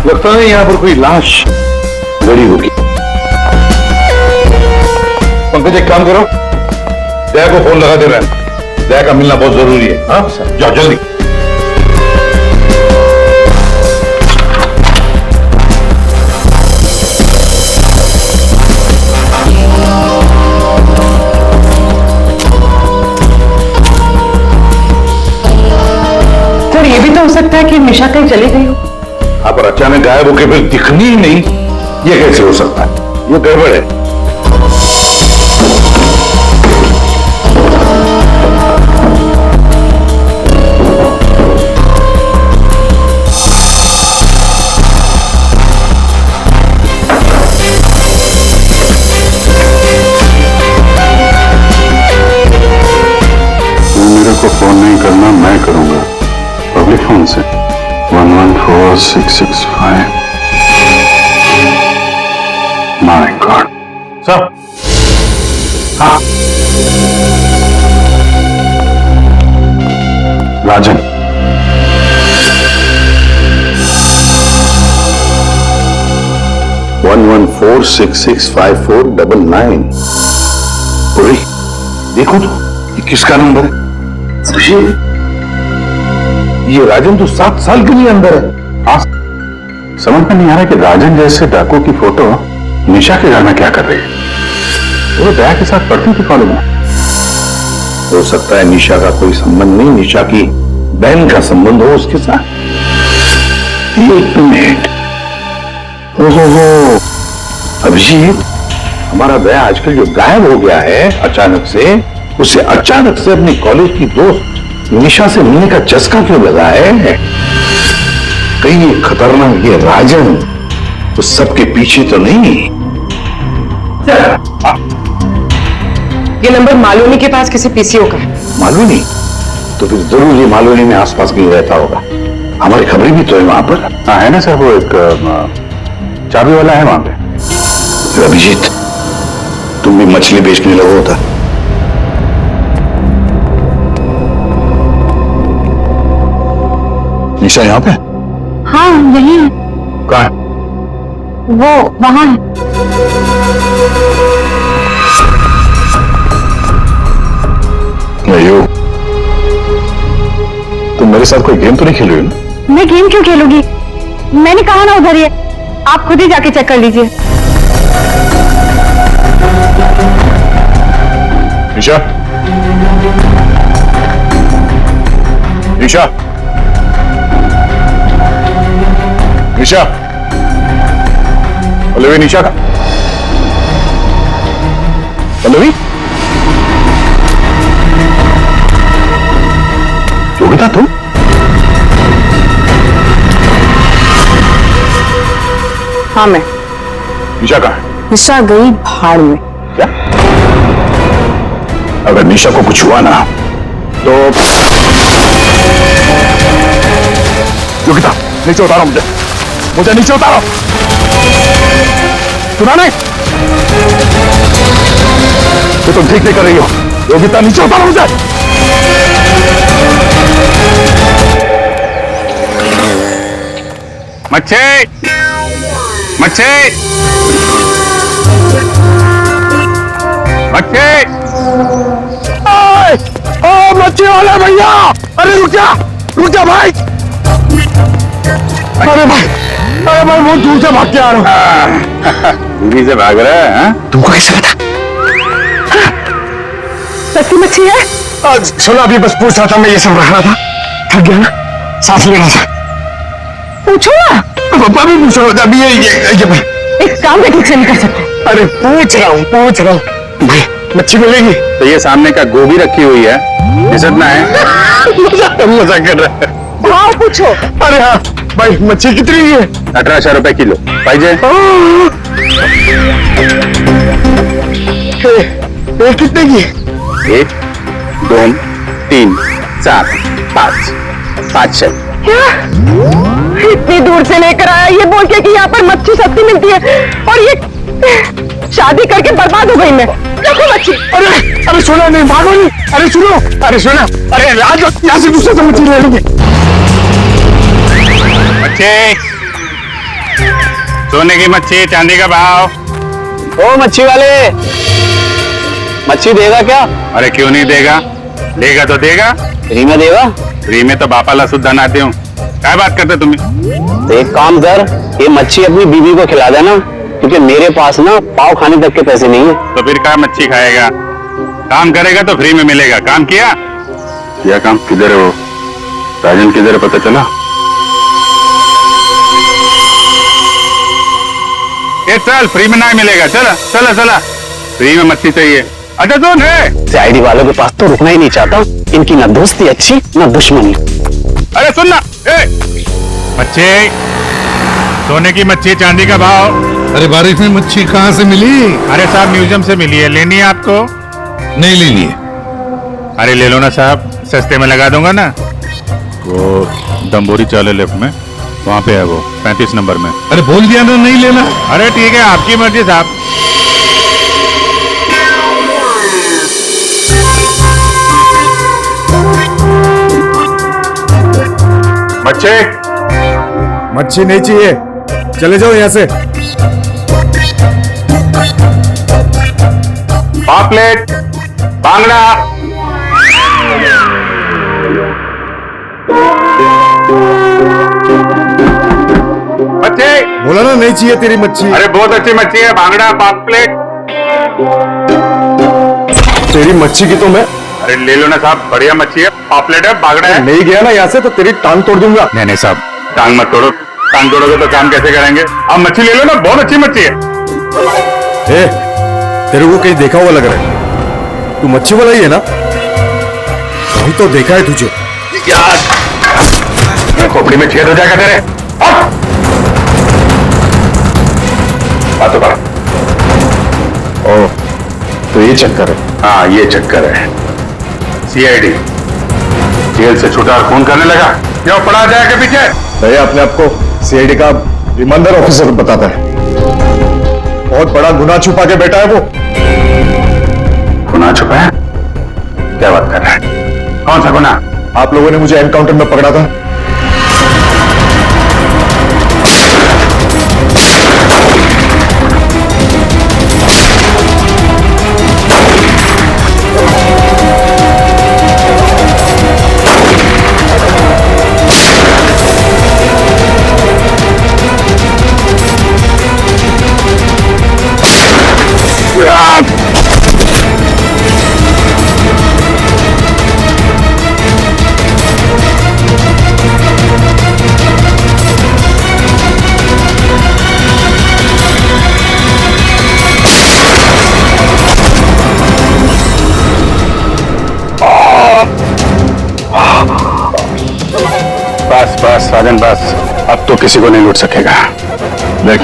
लगता है यहाँ पर कोई लाश गड़ी होगी। पंकज एक काम करो, दया को फोन लगा दे रहे हैं, दया का मिलना बहुत जरूरी है। हाँ सर, जाओ जल्दी। सर ये भी तो हो सकता है कि निशा कहीं चली गई हो। हाँ पर अचानक गायब होके फिर दिखनी ही नहीं, ये कैसे हो सकता है? ये गड़बड़ है। मेरे को फोन नहीं करना, मैं करूंगा पब्लिक फोन से। 114665। My God. सर हाँ राजन, वन 114665499। अरे देखो तो, ये किसका नंबर है? अभिषेक, ये राजन तो 7 साल के लिए अंदर है। हाँ समझ में नहीं आ रहा कि राजन जैसे डाकू की फोटो निशा के घर में क्या कर रही है। वो दया के साथ पढ़ती थी कॉलेज में। हो सकता है निशा का कोई संबंध नहीं, निशा की बहन का संबंध हो उसके साथ। एक मिनट, ओहो अभिजीत, हमारा दया आजकल जो गायब हो गया है अचानक से, उसे अचानक से अपनी कॉलेज की दोस्त निशा से मिलने का चस्का क्यों लगा है? कहीं ये खतरनाक ये राजन तो सबके पीछे तो नहीं? ये नंबर मालूनी के पास किसी पीसीओ का है। मालूनी? तो फिर जरूर ये मालूनी में आसपास कहीं रहता होगा। हमारी खबरें भी तो है वहां पर। हाँ है ना सर, वो एक चाबी वाला है वहां पे। अभिजीत, तुम भी मछली बेचने लगो होता। निशा यहाँ पे? हाँ यही है। कहाँ है? वो वहां है। नहीं, तुम मेरे साथ कोई गेम तो नहीं खेल रही हो ना? मैं गेम क्यों खेलूंगी? मैंने कहा ना उधर ही है, आप खुद ही जाके चेक कर लीजिए। निशा, निशा, निशा, पल्लवी, निशा का पल्लवी, योगिता तुम? हाँ मैं। निशा कहाँ है? निशा गई भाड़ में। क्या? अगर निशा को कुछ हुआ ना तो योगिता, नीचे उतारो मुझे नीचे उतारो। सुना नहीं? तो तुम ठीक नहीं कर रही हो। योगिता, नीचे उतारो मुझे। मच्छी, मच्छी, मच्छी, ओ मच्छी वाले भैया, अरे रुक जा भाई। अरे भाई बहुत दूर से भाग के आ रहा हूँ। दूरी से भाग रहा है? हाँ? तुमको कैसे पता? सच्ची मच्छी है? सुनो, अभी बस पूछ रहा था, मैं ये सब रख रहा था, थक गया ना, सांस लेना था। पूछो ना। पापा भी पूछ रहा था अभी। ये इस काम में ठीक से नहीं कर सकते। अरे पूछ रहा हूँ भाई, मच्छी मिलेगी? तो ये सामने का गोभी रखी हुई है, इतना है। मजा कर रहा है। हाँ पूछो। अरे हाँ भाई, मच्छी कितनी है? 1800 रुपए किलो। भाई जी ये कितने की? 1, 2, 3, 4, 5 छह। क्या? इतनी दूर से लेकर आया ये बोल के कि यहाँ पर मच्छी सस्ती मिलती है, और ये शादी करके बर्बाद हो गई मैं। देखो मच्छी। अरे सुनो, नहीं भागो नहीं। अरे सुनो, अरे आज यहाँ से दूसरे से मच्छी ले लेंगे। मच्छी, सोने की मच्छी, चांदी का भाव। ओ मच्छी वाले, मच्छी देगा क्या? अरे क्यों नहीं देगा, लेगा तो देगा। फ्री में देगा? फ्री में तो बापाला सुद्धा नाते हूँ। क्या बात करते तुम? तो एक काम कर, ये मच्छी अपनी बीवी को खिला देना, क्योंकि मेरे पास ना पाव खाने तक के पैसे नहीं है। तो फिर क्या मच्छी खाएगा? काम करेगा तो फ्री में मिलेगा। काम किया काम? किधर है वो राजन, किधर है पता चला? ये चल, फ्री में नहीं मिलेगा। चला फ्री में मच्छी चाहिए। अच्छा सुन है, सीआईडी वालों के पास तो रुकना ही नहीं चाहता, इनकी ना दोस्ती अच्छी ना दुश्मनी। अरे सुन ना, मच्छी, सोने की मच्छी, चांदी का भाव। अरे बारिश में मच्छी कहाँ से मिली? अरे साहब म्यूजियम से मिली है, लेनी है आपको? नहीं लेनी है। अरे ले लो ना साहब, सस्ते में लगा दूंगा ना। वो दम्बोरी चाले लेफ्ट में, वहां पे है वो 35 नंबर में। अरे बोल दिया ना नहीं लेना। अरे ठीक है, आपकी मर्जी साहब। मच्छी नहीं चाहिए, चले जाओ यहाँ से। पापलेट, बांगड़ा। मच्छी बोला ना नहीं चाहिए तेरी मच्छी। अरे बहुत अच्छी मच्छी है, बांगड़ा, पापलेट। तेरी मच्छी की तो मैं। अरे ले लो ना साहब, बढ़िया मच्छी है, पापलेट है, बांगड़ा है। नहीं गया ना यहाँ से तो तेरी टांग तोड़ दूंगा। नहीं साहब, टांग मत तोड़ो। टांग तोड़ोगे तो काम कैसे करेंगे? आप मच्छी ले लो ना, बहुत अच्छी मच्छी है। ए, तेरे को कहीं देखा हुआ लग रहा है। तू मच्छी वाला ही है ना? वही तो देखा है तुझे। यार खोपड़ी में छेद हो जाएगा तेरे। बात तो कर। ओ, तो ये चक्कर है। हाँ ये चक्कर है। सीआईडी जेल से छूटा और खून करने लगा, क्यों पड़ा जाएगा पीछे? भैया अपने आप को सीआईडी का ईमानदार ऑफिसर बताता है। बहुत बड़ा गुनाह छुपा के बैठा है वो। गुनाह छुपा है? क्या बात कर रहा है? कौन सा गुनाह? आप लोगों ने मुझे एनकाउंटर में पकड़ा था। राजन बस, अब तो किसी को नहीं लूट सकेगा। देख,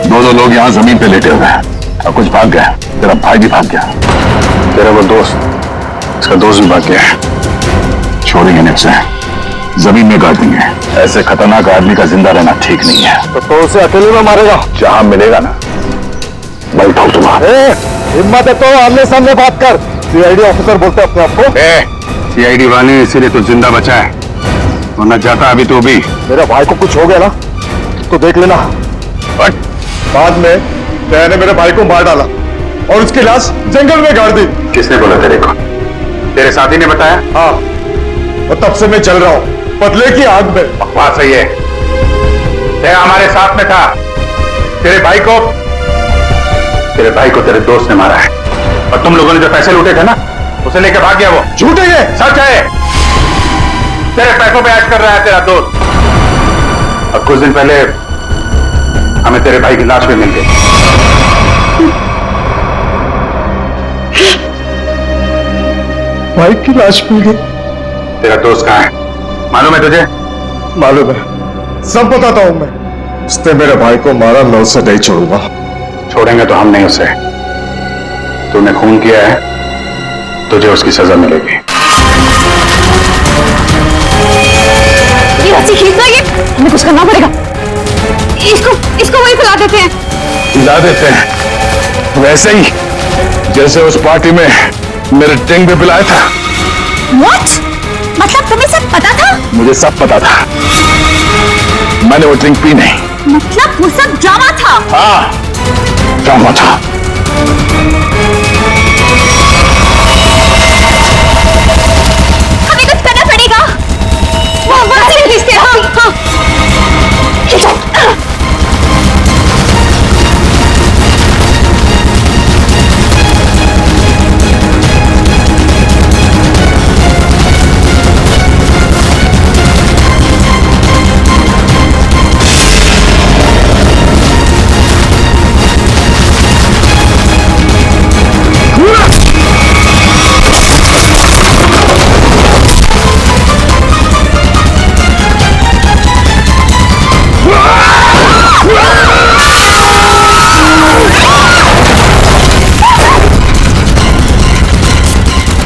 दो लोग यहाँ जमीन पे लेटे हुए हैं और कुछ भाग गया। तेरा भाई भी भाग गया। तेरा वो दोस्त, इसका दोस्त भी भाग गया है। छोड़ेंगे नहीं उसे, जमीन में गाड़ देंगे। ऐसे खतरनाक आदमी का जिंदा रहना ठीक नहीं है। तो उसे अकेले में मारेगा? जहां मिलेगा ना, बल ठोक दूंगा। हिम्मत है तो आमने सामने बात कर। सीआईडी ऑफिसर बोलते अपने आप को। सीआईडी वाले इसीलिए तो जिंदा बचा है, वरना जाता अभी तो भी। मेरे भाई को कुछ हो गया ना तो देख लेना। बाद में तेरे मेरे भाई को मार डाला और उसकी लाश जंगल में गाड़ दी। किसने बोला तेरे को? तेरे साथी ने बताया? हाँ, और तब से मैं चल रहा हूँ बदले की आग में। बकवास है ये। तेरा हमारे साथ में था। तेरे भाई को तेरे दोस्त ने मारा है, और तुम लोगों ने जो पैसे लूटे थे ना, उसे लेकर भाग गया वो। झूठे है। सच है। तेरे पैसों पे ऐश कर रहा है तेरा दोस्त। और कुछ दिन पहले हमें तेरे भाई की लाश भी मिल गई। भाई की लाश मिल गई? तेरा दोस्त कहाँ है, मालूम है तुझे? मालूम है, सब बताता हूं मैं। उसने मेरे भाई को मारा, मैं उसे नहीं छोड़ूंगा। छोड़ेंगे तो हम नहीं उसे। तूने खून किया है, तुझे उसकी सजा मिलेगी। ये रस्सी खींचना, ये हमें कुछ करना पड़ेगा। इसको वहीं फैला देते हैं। हिला देते हैं, वैसे ही जैसे उस पार्टी में मेरे टिंग पे पिलाया था। What? मतलब तुम्हें सब पता था? मुझे सब पता था, मैंने वो ड्रिंक पी नहीं। मतलब वो सब ड्रामा था? हाँ, ड्रामा था। हमें कुछ करना पड़ेगा। वो वहां से खींचते हैं। हाँ।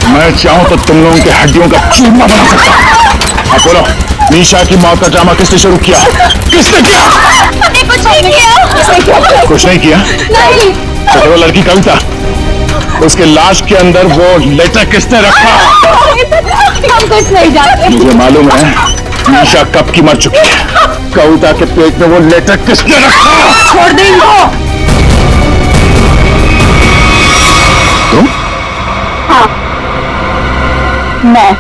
मैं चाहूं तो तुम लोगों के हड्डियों का चूरमा बना सकता हूं। अब बोलो, निशा की मौत का ड्रामा किसने शुरू किया? किसने किया? हमने कुछ नहीं किया। कुछ नहीं किया? नहीं। तो वो लड़की कविता, उसके लाश के अंदर वो लेटर किसने रखा? हम कुछ नहीं जानते। मुझे मालूम है निशा कब की मर चुकी है। कविता के पेट में वो लेटर किसने रखा? छोड़ दे इनको। तुम? हाँ, मैं।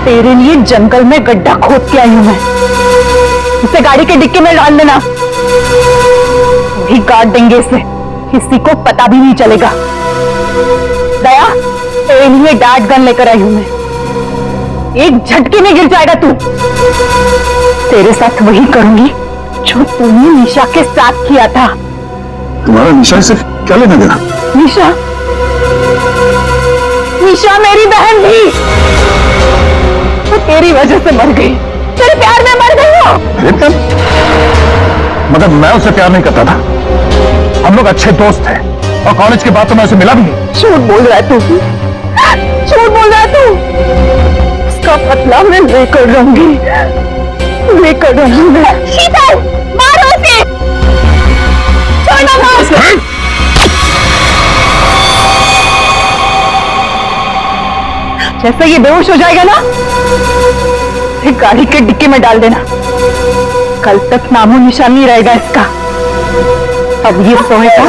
तेरे लिए जंगल में गड्ढा खोद के आई हूं मैं। उसे गाड़ी के डिक्की में डाल देना, भी गाड़ देंगे इसे, किसी को पता भी नहीं चलेगा। दया, तेरे लिए डार्ट गन लेकर आई हूं मैं। एक झटके में गिर जाएगा तू। तेरे साथ वही करूंगी जो तूने निशा के साथ किया था। तुम्हारा निशा से क्या लेना देना? निशा, निशा मेरी बहन थी, वो तेरी वजह से मर गई। तेरे प्यार में मर गई हो। अरे तब, मगर मैं उससे प्यार नहीं करता था। हम लोग अच्छे दोस्त थे और कॉलेज के बाद तो मैं उसे मिला भी नहीं। झूठ बोल रहा है तू, झूठ बोल रहा है तू। उसका बदला मैं लेकर रहूंगी, लेकर रहूंगी मैं। शीतल, मारो उसे। छोड़ो मार उसे। जैसे ये बेहोश हो जाएगा ना, फिर गाड़ी के डिक्की में डाल देना। कल तक नामो निशान नहीं रहेगा इसका। अब ये सोएगा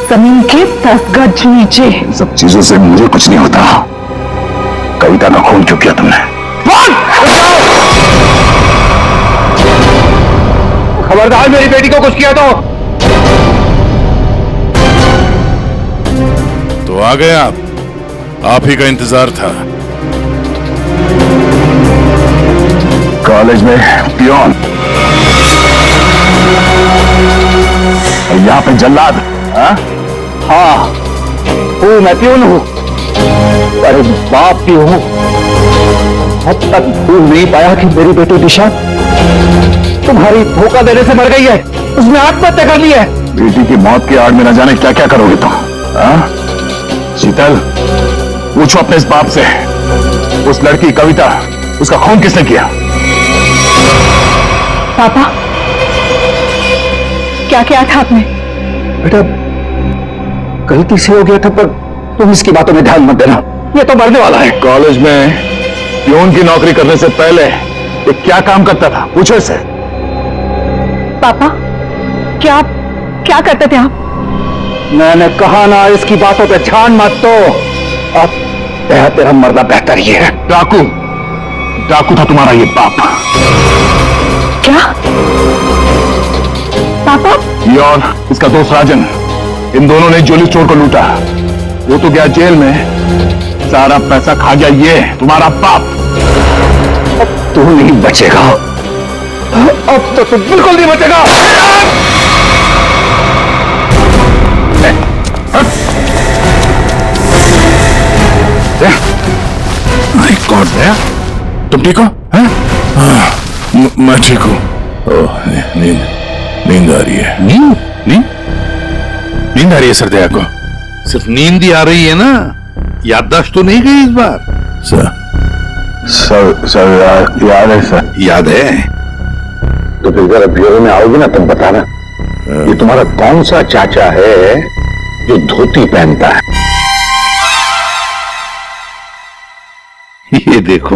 जमीन के 10 गज नीचे। इन सब चीजों से मुझे कुछ नहीं होता। कविता का खून क्यों किया तुमने? खबरदार मेरी बेटी को कुछ किया तो आ गए आप ही का इंतजार था। कॉलेज में पियोन और यहाँ पे जल्लाद। हाँ, मैं प्यून हूं। अरे बाप भी हूं, अब तक भूल नहीं पाया कि मेरी बेटी दिशा तुम्हारी धोखा देने से मर गई है। उसने आत्महत्या कर ली है। बेटी की मौत की आड़ में न जाने क्या क्या करोगे तुम। शीतल, पूछो अपने इस बाप से, उस लड़की कविता, उसका खून किसने किया? पापा, क्या किया था आपने? बेटा, गलती से हो गया था, पर तुम इसकी बातों में ध्यान मत देना। ये तो मरने वाला है। कॉलेज में प्यून की नौकरी करने से पहले ये क्या काम करता था? पूछो इससे। पापा, क्या करते थे आप? मैंने कहा ना, इसकी बातों पे ध्यान मत दो। अब तेरा मरना बेहतर ही है। डाकू था तुम्हारा ये बाप। क्या पापा? ये और इसका दोस्त राजन, इन दोनों ने ज्वेलरी स्टोर को लूटा। वो तो गया जेल में, सारा पैसा खा गया ये तुम्हारा बाप। अब तू नहीं बचेगा, अब तो तू बिल्कुल नहीं बचेगा। माय गॉड, तुम ठीक हो? मैं ठीक हूँ। नींद आ रही है। नींद आ रही है सरदया को? सिर्फ नींद ही आ रही है ना, याददाश्त तो नहीं गई इस बार? सर याद है सर। याद है तो फिर जरा ब्यूरो में आओगे ना, तुम बताना ये तुम्हारा कौन सा चाचा है जो धोती पहनता है? ये देखो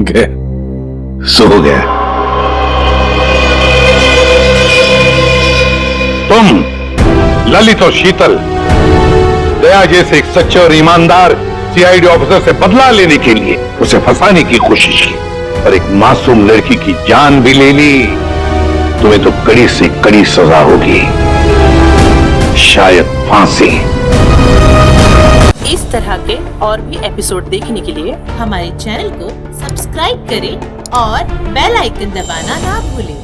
गया, सो गया। तुम ललित और शीतल दया जैसे एक सच्चे और ईमानदार सीआईडी ऑफिसर से बदला लेने के लिए उसे फंसाने की कोशिश की और एक मासूम लड़की की जान भी ले ली। तुम्हें तो कड़ी से कड़ी सजा होगी, शायद फांसी। इस तरह के और भी एपिसोड देखने के लिए हमारे चैनल को सब्सक्राइब करें और बेल आइकन दबाना ना भूलें।